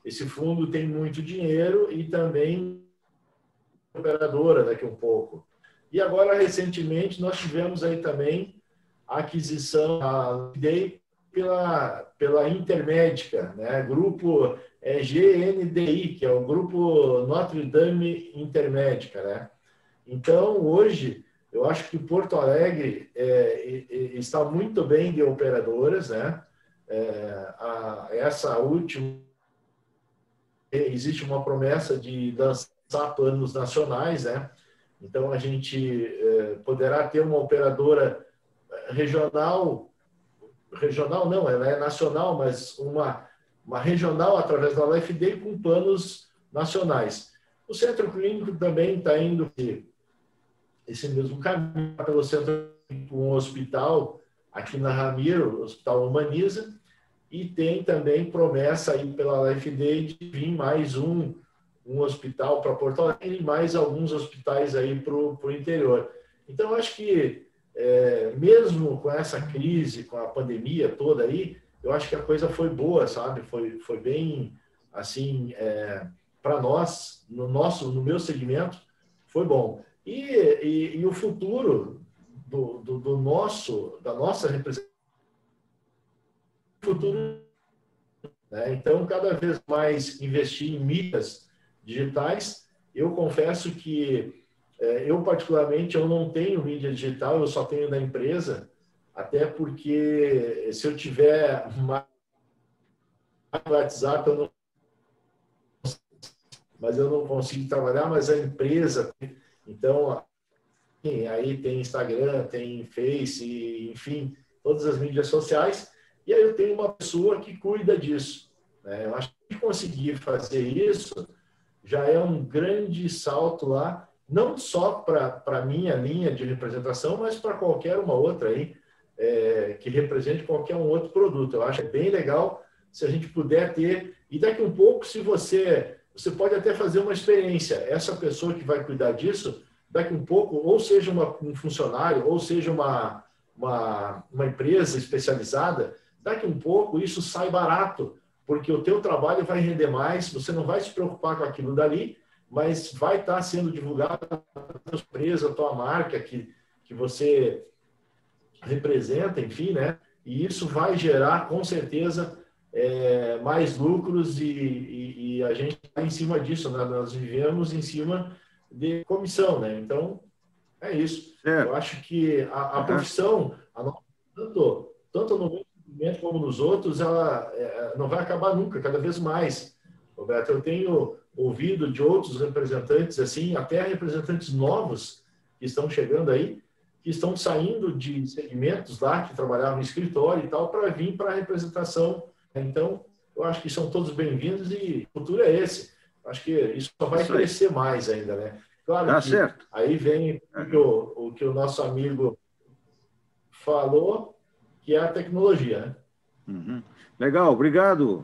esse fundo tem muito dinheiro e também operadora daqui um pouco. E agora, recentemente, nós tivemos aí também a aquisição pela Intermédica, né? Grupo GNDI, que é o Grupo Notre Dame Intermédica, né? Então, hoje, eu acho que Porto Alegre está muito bem de operadoras, né? Essa última, existe uma promessa de lançar planos nacionais, né? Então, a gente poderá ter uma operadora regional não, ela é nacional, mas uma regional através da LFD com planos nacionais. O Centro Clínico também está indo esse mesmo caminho pelo centro, um hospital aqui na Ramiro, o Hospital Humaniza, e tem também promessa aí pela LFD de vir mais um hospital para Porto Alegre e mais alguns hospitais aí para o interior. Então, eu acho que mesmo com essa crise, com a pandemia toda aí, eu acho que a coisa foi boa, sabe? Foi bem, assim, para nós, no meu segmento, foi bom. E o futuro da nossa representação, futuro, né? Então, cada vez mais investir em mídias digitais. Eu confesso que eu, particularmente, eu não tenho mídia digital, eu só tenho da empresa, até porque se eu tiver mais WhatsApp, mas eu não consigo trabalhar, mas a empresa... Então, aí tem Instagram, tem Face, enfim, todas as mídias sociais, e aí eu tenho uma pessoa que cuida disso, né? Eu acho que conseguir fazer isso já é um grande salto lá, não só para a minha linha de representação, mas para qualquer uma outra aí, que represente qualquer um outro produto. Eu acho bem legal se a gente puder ter, e daqui um pouco, se você pode até fazer uma experiência. Essa pessoa que vai cuidar disso, daqui um pouco, ou seja um funcionário, ou seja uma empresa especializada, daqui um pouco isso sai barato, porque o teu trabalho vai render mais, você não vai se preocupar com aquilo dali, mas vai estar sendo divulgado a tua empresa, a tua marca que você representa, enfim, né? E isso vai gerar, com certeza, mais lucros e a gente está em cima disso, né? Nós vivemos em cima de comissão, né? Então, é isso. Eu acho que a profissão, tanto no meu segmento como nos outros, ela não vai acabar nunca, cada vez mais. Roberto, eu tenho ouvido de outros representantes, assim, até representantes novos que estão chegando aí, que estão saindo de segmentos lá, que trabalhavam em escritório e tal, para vir para a representação. Então, eu acho que são todos bem-vindos e o futuro é esse. Acho que isso só vai crescer mais ainda, né? Claro que certo. Aí vem o que o nosso amigo falou, que é a tecnologia, né? Uhum. Legal, obrigado,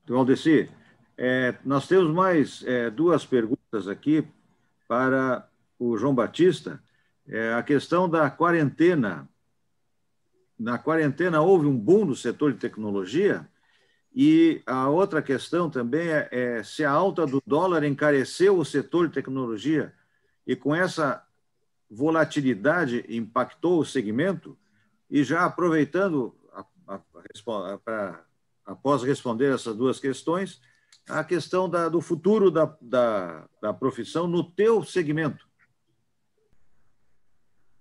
Valdeci. Nós temos mais 2 perguntas aqui para o João Batista. A questão da quarentena. Na quarentena houve um boom no setor de tecnologia e a outra questão também é se a alta do dólar encareceu o setor de tecnologia e com essa volatilidade impactou o segmento. E já aproveitando, após responder essas 2 questões, a questão do futuro da profissão no teu segmento.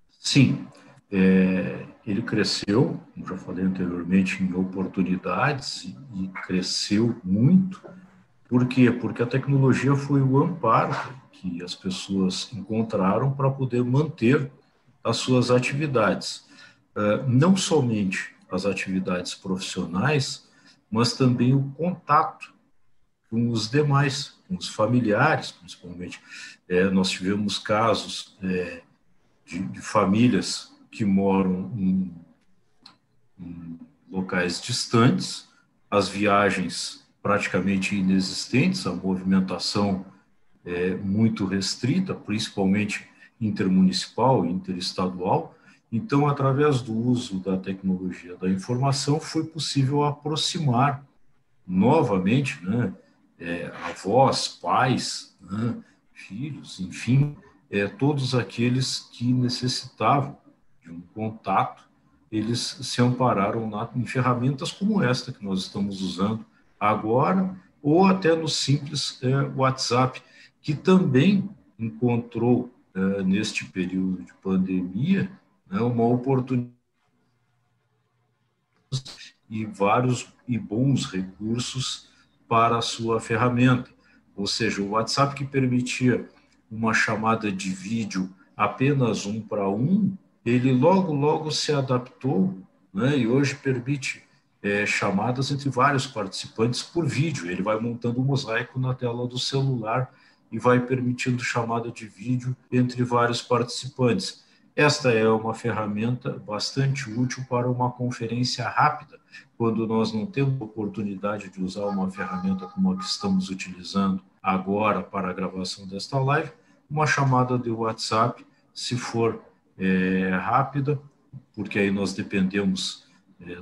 Sim, ele cresceu, como já falei anteriormente, em oportunidades e cresceu muito. Por quê? Porque a tecnologia foi o amparo que as pessoas encontraram para poder manter as suas atividades. Não somente as atividades profissionais, mas também o contato com os demais, com os familiares, principalmente. Nós tivemos casos de famílias que moram em locais distantes, as viagens praticamente inexistentes, a movimentação muito restrita, principalmente intermunicipal e interestadual. Então, através do uso da tecnologia da informação, foi possível aproximar novamente, né, avós, pais, né, filhos, enfim, todos aqueles que necessitavam de um contato, eles se ampararam em ferramentas como esta que nós estamos usando agora, ou até no simples WhatsApp, que também encontrou, neste período de pandemia, né, uma oportunidade e vários e bons recursos para a sua ferramenta. Ou seja, o WhatsApp, que permitia uma chamada de vídeo apenas 1 para 1, ele logo se adaptou, né, e hoje permite chamadas entre vários participantes por vídeo. Ele vai montando um mosaico na tela do celular e vai permitindo chamada de vídeo entre vários participantes. Esta é uma ferramenta bastante útil para uma conferência rápida, quando nós não temos oportunidade de usar uma ferramenta como a que estamos utilizando agora para a gravação desta live. Uma chamada de WhatsApp, se for rápida, porque aí nós dependemos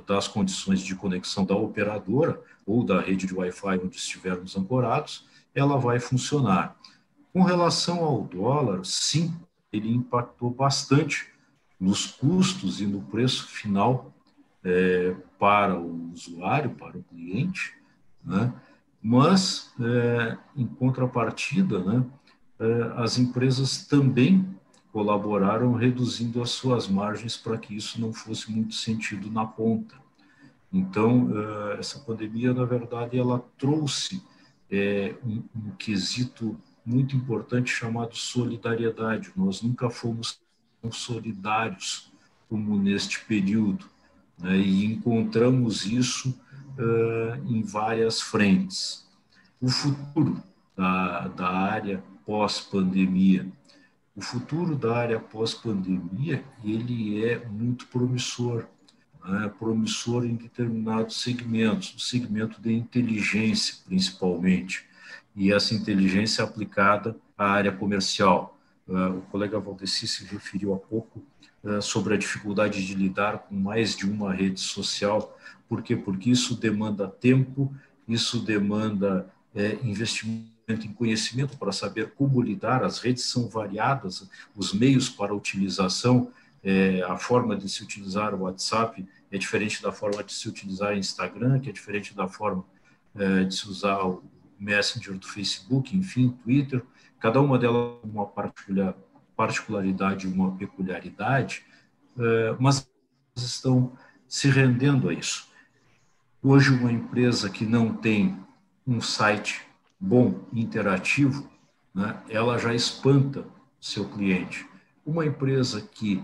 das condições de conexão da operadora ou da rede de Wi-Fi onde estivermos ancorados, ela vai funcionar. Com relação ao dólar, sim, ele impactou bastante nos custos e no preço final para o usuário, para o cliente, né? Mas, em contrapartida, né, as empresas também colaboraram reduzindo as suas margens para que isso não fosse muito sentido na ponta. Então, essa pandemia, na verdade, ela trouxe um quesito muito importante chamado solidariedade. Nós nunca fomos tão solidários como neste período, né? E encontramos isso em várias frentes. O futuro da área pós-pandemia. O futuro da área pós-pandemia, ele é muito promissor, né? Promissor em determinados segmentos, o segmento de inteligência, principalmente, e essa inteligência aplicada à área comercial. O colega Valdeci se referiu há pouco sobre a dificuldade de lidar com mais de uma rede social. Por quê? Porque isso demanda tempo, isso demanda investimento em conhecimento para saber como lidar. As redes são variadas, os meios para utilização, a forma de se utilizar o WhatsApp é diferente da forma de se utilizar o Instagram, que é diferente da forma de se usar o Messenger do Facebook, enfim, Twitter. Cada uma delas tem uma particularidade, uma peculiaridade, mas estão se rendendo a isso. Hoje, uma empresa que não tem um site bom, interativo, né, ela já espanta seu cliente. Uma empresa que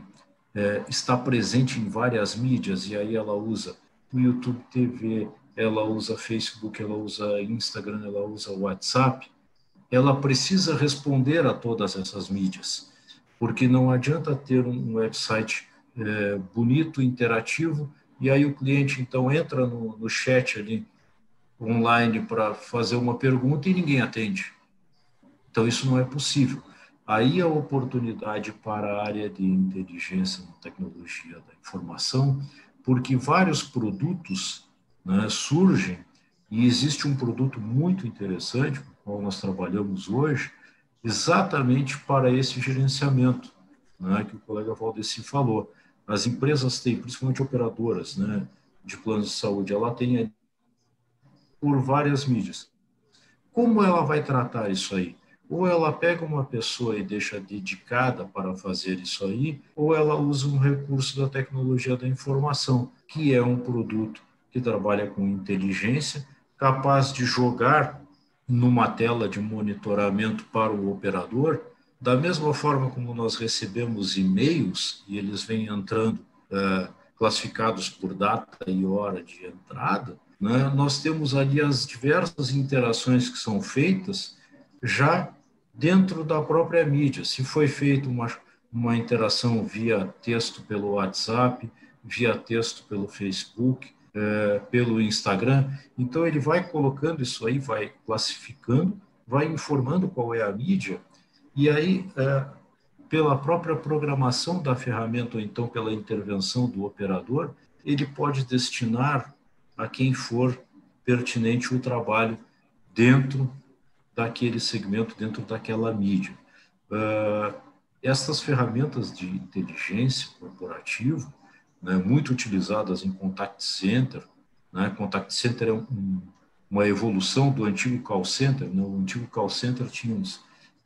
está presente em várias mídias, e aí ela usa o YouTube TV, ela usa Facebook, ela usa Instagram, ela usa WhatsApp, ela precisa responder a todas essas mídias, porque não adianta ter um website bonito, interativo, e aí o cliente então entra no chat ali online para fazer uma pergunta e ninguém atende. Então isso não é possível. Aí a oportunidade para a área de inteligência e tecnologia da informação, porque vários produtos, né, surgem, e existe um produto muito interessante, com o qual nós trabalhamos hoje, exatamente para esse gerenciamento, né, que o colega Valdeci falou. As empresas têm, principalmente operadoras, né, de planos de saúde, ela tem por várias mídias. Como ela vai tratar isso aí? Ou ela pega uma pessoa e deixa dedicada para fazer isso aí, ou ela usa um recurso da tecnologia da informação, que é um produto que trabalha com inteligência, capaz de jogar numa tela de monitoramento para o operador, da mesma forma como nós recebemos e-mails e eles vêm entrando classificados por data e hora de entrada, né, nós temos ali as diversas interações que são feitas já dentro da própria mídia. Se foi feita uma interação via texto pelo WhatsApp, via texto pelo Facebook, pelo Instagram, então ele vai colocando isso aí, vai classificando, vai informando qual é a mídia, e aí, pela própria programação da ferramenta, ou então pela intervenção do operador, ele pode destinar a quem for pertinente o trabalho dentro daquele segmento, dentro daquela mídia. Estas ferramentas de inteligência corporativa, né, muito utilizadas em contact center, né? Contact center é uma evolução do antigo call center, né? O antigo call center tinha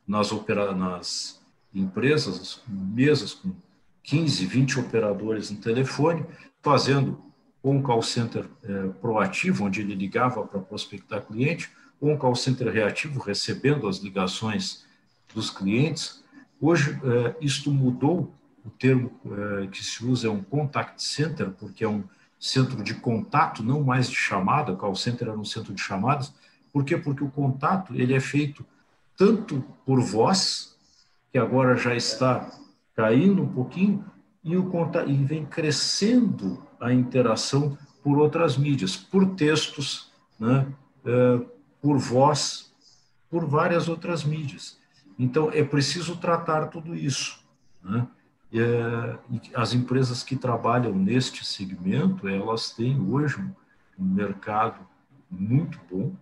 nas empresas mesas com 15, 20 operadores no telefone, fazendo ou um call center proativo, onde ele ligava para prospectar cliente, ou um call center reativo, recebendo as ligações dos clientes. Hoje, isto mudou, o termo que se usa é um contact center, porque é um centro de contato, não mais de chamada. O call center era um centro de chamadas. Por quê? Porque o contato ele é feito tanto por voz, que agora já está caindo um pouquinho, e vem crescendo a interação por outras mídias, por textos, né, por voz, por várias outras mídias. Então, é preciso tratar tudo isso, né? E as empresas que trabalham neste segmento, elas têm hoje um mercado muito bom,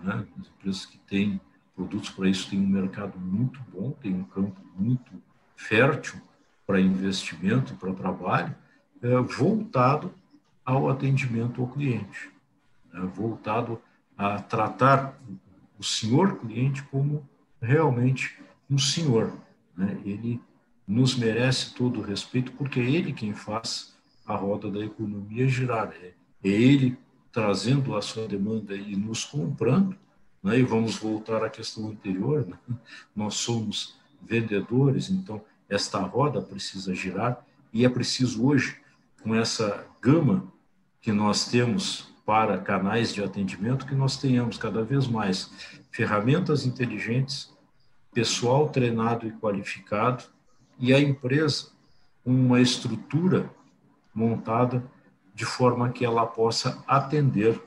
né? As empresas que têm produtos para isso têm um mercado muito bom, têm um campo muito fértil para investimento e para trabalho, voltado ao atendimento ao cliente, né? Voltado a tratar o senhor cliente como realmente um senhor, né? Ele nos merece todo o respeito, porque é ele quem faz a roda da economia girar, é ele trazendo a sua demanda e nos comprando, né? E vamos voltar à questão anterior, né? Nós somos vendedores, então esta roda precisa girar, e é preciso hoje, com essa gama que nós temos para canais de atendimento, que nós tenhamos cada vez mais ferramentas inteligentes, pessoal treinado e qualificado, e a empresa uma estrutura montada de forma que ela possa atender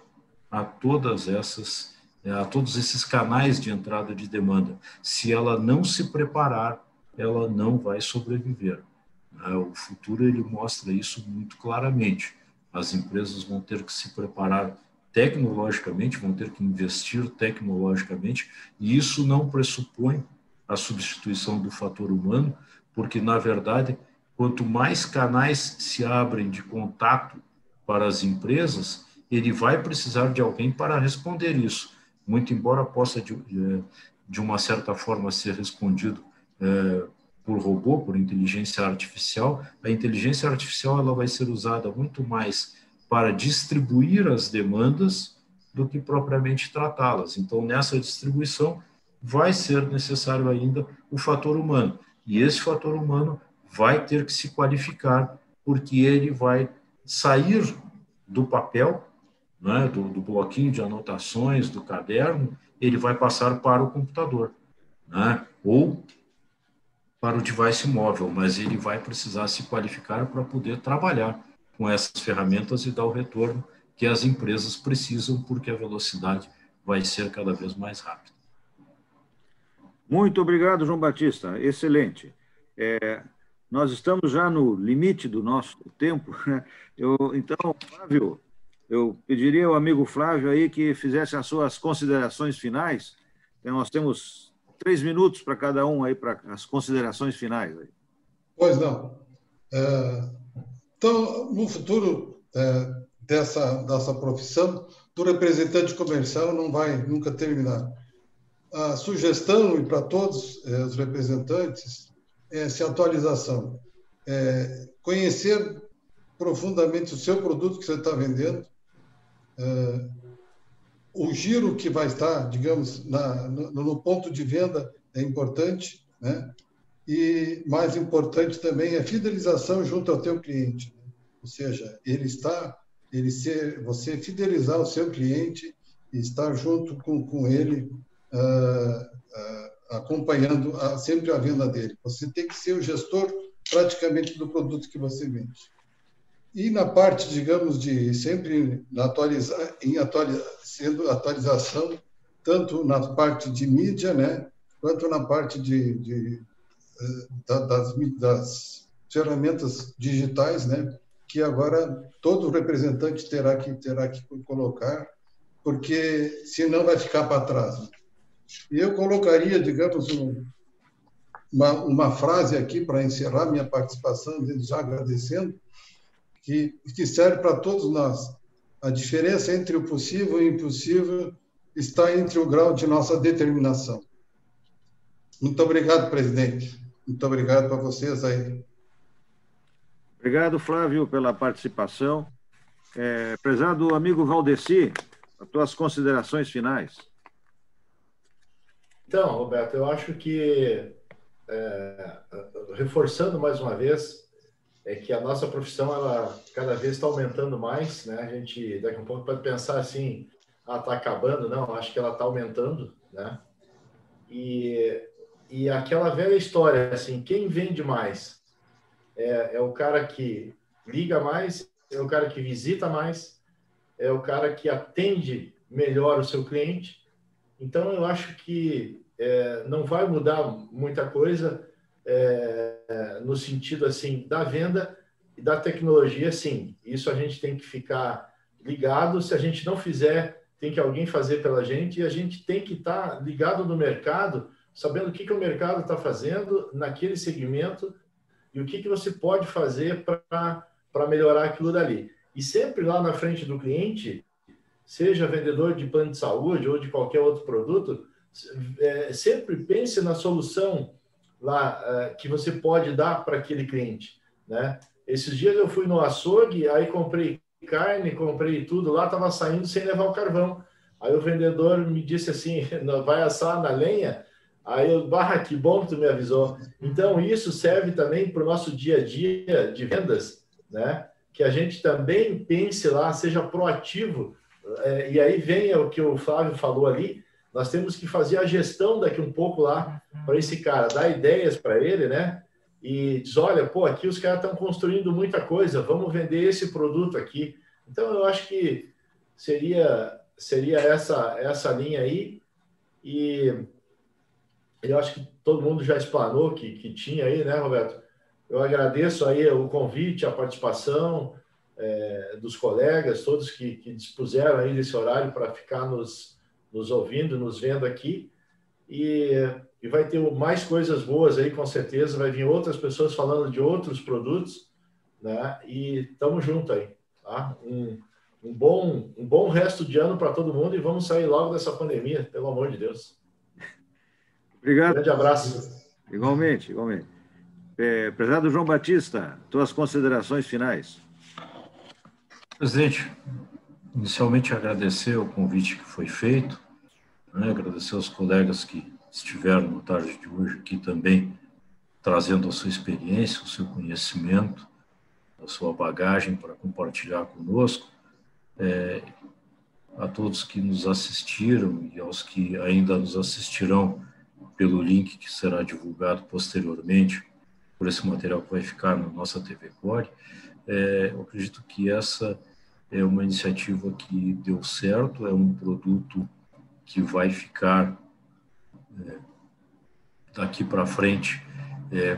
a todos esses canais de entrada de demanda. Se ela não se preparar, ela não vai sobreviver. O futuro ele mostra isso muito claramente. As empresas vão ter que se preparar tecnologicamente, vão ter que investir tecnologicamente, e isso não pressupõe a substituição do fator humano, porque, na verdade, quanto mais canais se abrem de contato para as empresas, ele vai precisar de alguém para responder isso. Muito embora possa, de uma certa forma, ser respondido por robô, por inteligência artificial, a inteligência artificial ela vai ser usada muito mais para distribuir as demandas do que propriamente tratá-las. Então, nessa distribuição, vai ser necessário ainda o fator humano. E esse fator humano vai ter que se qualificar, porque ele vai sair do papel, né, do bloquinho de anotações, do caderno, ele vai passar para o computador, né, ou para o device móvel, mas ele vai precisar se qualificar para poder trabalhar com essas ferramentas e dar o retorno que as empresas precisam, porque a velocidade vai ser cada vez mais rápida. Muito obrigado, João Batista. Excelente. Nós estamos já no limite do nosso tempo, né? Então, Flávio, eu pediria ao amigo Flávio aí que fizesse as suas considerações finais. Então, nós temos 3 minutos para cada um aí para as considerações finais. Aí. Pois não. Então, no futuro dessa profissão, do representante comercial não vai nunca terminar. A sugestão, e para todos os representantes, é essa atualização. Conhecer profundamente o seu produto que você está vendendo, o giro que vai estar, digamos, no ponto de venda é importante, né? E mais importante também é a fidelização junto ao teu cliente, né? Ou seja, você fidelizar o seu cliente e estar junto com ele, acompanhando sempre a venda dele. Você tem que ser o gestor praticamente do produto que você vende. E na parte, digamos, de sempre sendo atualização, tanto na parte de mídia, né, quanto na parte das ferramentas digitais, né, que agora todo representante terá que colocar, porque senão vai ficar para trás. Né? E eu colocaria, digamos, uma frase aqui para encerrar minha participação, já agradecendo, que serve para todos nós. A diferença entre o possível e o impossível está entre o grau de nossa determinação. Muito obrigado, presidente. Muito obrigado para vocês aí. Obrigado, Flávio, pela participação. Prezado amigo Valdeci, as tuas considerações finais. Então, Roberto, eu acho que, reforçando mais uma vez, é que a nossa profissão, ela cada vez está aumentando mais, né? A gente, daqui a um pouco, pode pensar assim, está acabando. Não, acho que ela está aumentando, né? E aquela velha história, assim, quem vende mais? É o cara que liga mais, é o cara que visita mais, é o cara que atende melhor o seu cliente. Então, eu acho que não vai mudar muita coisa no sentido assim da venda e da tecnologia, sim. Isso a gente tem que ficar ligado. Se a gente não fizer, tem que alguém fazer pela gente, e a gente tem que estar ligado no mercado, sabendo o que o mercado está fazendo naquele segmento e o que você pode fazer para melhorar aquilo dali. E sempre lá na frente do cliente, seja vendedor de plano de saúde ou de qualquer outro produto, sempre pense na solução lá que você pode dar para aquele cliente, né? Esses dias eu fui no açougue, aí comprei carne, comprei tudo lá, estava saindo sem levar o carvão. Aí o vendedor me disse assim, vai assar na lenha? Aí eu, que bom que tu me avisou. Então, isso serve também para o nosso dia a dia de vendas, né? Que a gente também pense lá, seja proativo. E aí vem o que o Flávio falou ali, nós temos que fazer a gestão daqui um pouco lá para esse cara, dar ideias para ele, né? E diz, olha, pô, aqui os caras estão construindo muita coisa, vamos vender esse produto aqui. Então, eu acho que seria essa linha aí. E eu acho que todo mundo já explanou que tinha aí, né, Roberto? Eu agradeço aí o convite, a participação dos colegas, todos que dispuseram aí desse horário para ficar nos ouvindo, nos vendo aqui. E vai ter mais coisas boas aí, com certeza. Vai vir outras pessoas falando de outros produtos, né? E estamos juntos aí, tá? Um bom resto de ano para todo mundo, e vamos sair logo dessa pandemia, pelo amor de Deus. Obrigado. Grande abraço. Igualmente. Prezado João Batista, tuas considerações finais. Presidente, inicialmente agradecer o convite que foi feito, né? Agradecer aos colegas que estiveram na tarde de hoje aqui também, trazendo a sua experiência, o seu conhecimento, a sua bagagem para compartilhar conosco. A todos que nos assistiram e aos que ainda nos assistirão pelo link que será divulgado posteriormente, por esse material que vai ficar na nossa TV Core, eu acredito que essa é uma iniciativa que deu certo, é um produto que vai ficar daqui para frente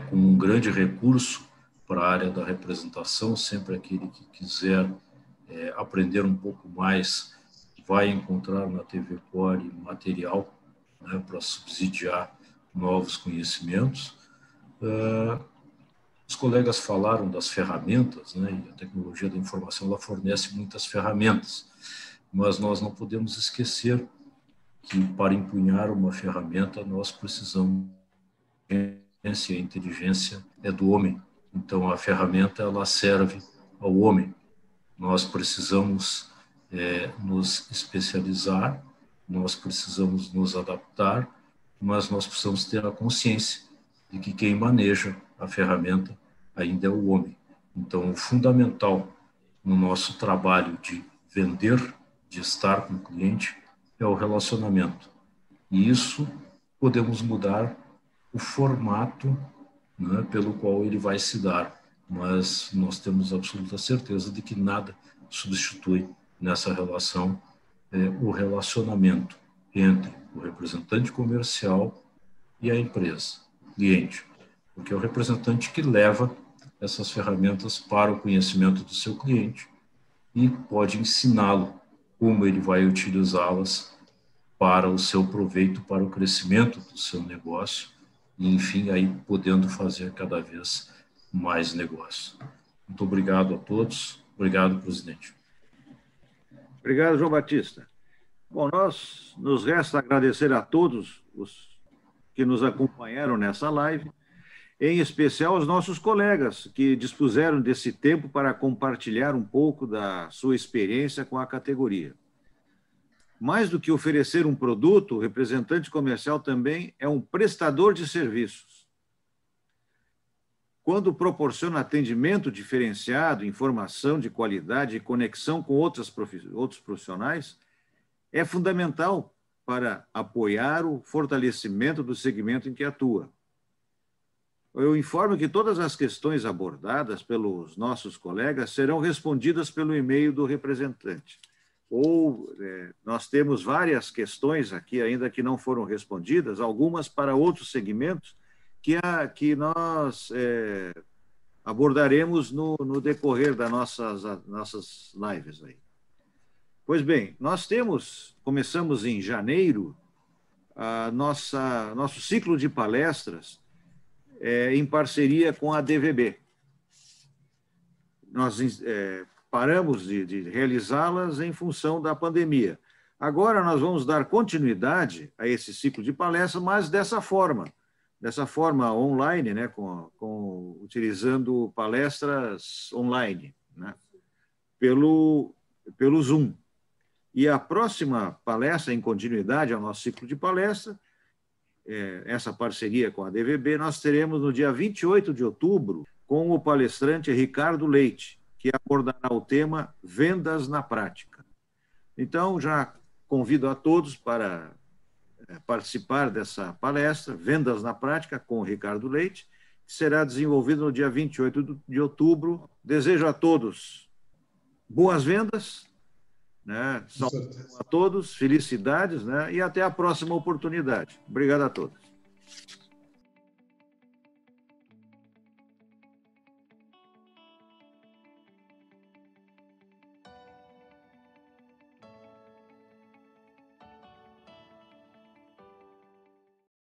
com um grande recurso para a área da representação. Sempre aquele que quiser aprender um pouco mais vai encontrar na TV Core material, né, para subsidiar novos conhecimentos. Os colegas falaram das ferramentas, né, e a tecnologia da informação ela fornece muitas ferramentas, mas nós não podemos esquecer que para empunhar uma ferramenta nós precisamos de inteligência. A inteligência é do homem, então a ferramenta ela serve ao homem. Nós precisamos nos especializar, nós precisamos nos adaptar, mas nós precisamos ter a consciência de que quem maneja a ferramenta ainda é o homem. Então, o fundamental no nosso trabalho de vender, de estar com o cliente, é o relacionamento. E isso podemos mudar o formato, né, pelo qual ele vai se dar, mas nós temos absoluta certeza de que nada substitui nessa relação o relacionamento entre o representante comercial e a empresa, cliente, porque é o representante que leva essas ferramentas para o conhecimento do seu cliente e pode ensiná-lo como ele vai utilizá-las para o seu proveito, para o crescimento do seu negócio e, enfim, aí podendo fazer cada vez mais negócio. Muito obrigado a todos. Obrigado, presidente. Obrigado, João Batista. Bom, nos resta agradecer a todos os que nos acompanharam nessa live, em especial aos nossos colegas que dispuseram desse tempo para compartilhar um pouco da sua experiência com a categoria. Mais do que oferecer um produto, o representante comercial também é um prestador de serviços. Quando proporciona atendimento diferenciado, informação de qualidade e conexão com outros profissionais, é fundamental para apoiar o fortalecimento do segmento em que atua. Eu informo que todas as questões abordadas pelos nossos colegas serão respondidas pelo e-mail do representante. Nós temos várias questões aqui ainda que não foram respondidas, algumas para outros segmentos, que nós abordaremos no decorrer das nossas lives aí. Pois bem, começamos em janeiro nosso ciclo de palestras em parceria com a DVB. Nós paramos de realizá-las em função da pandemia. Agora nós vamos dar continuidade a esse ciclo de palestras, mas dessa forma online, né, utilizando palestras online, né, pelo Zoom. E a próxima palestra, em continuidade ao nosso ciclo de palestra, essa parceria com a DVB, nós teremos no dia 28 de outubro, com o palestrante Ricardo Leite, que abordará o tema Vendas na Prática. Então, já convido a todos para participar dessa palestra, Vendas na Prática, com o Ricardo Leite, que será desenvolvido no dia 28 de outubro. Desejo a todos boas vendas, né? Saúde a todos, felicidades, né? E até a próxima oportunidade. Obrigado a todos.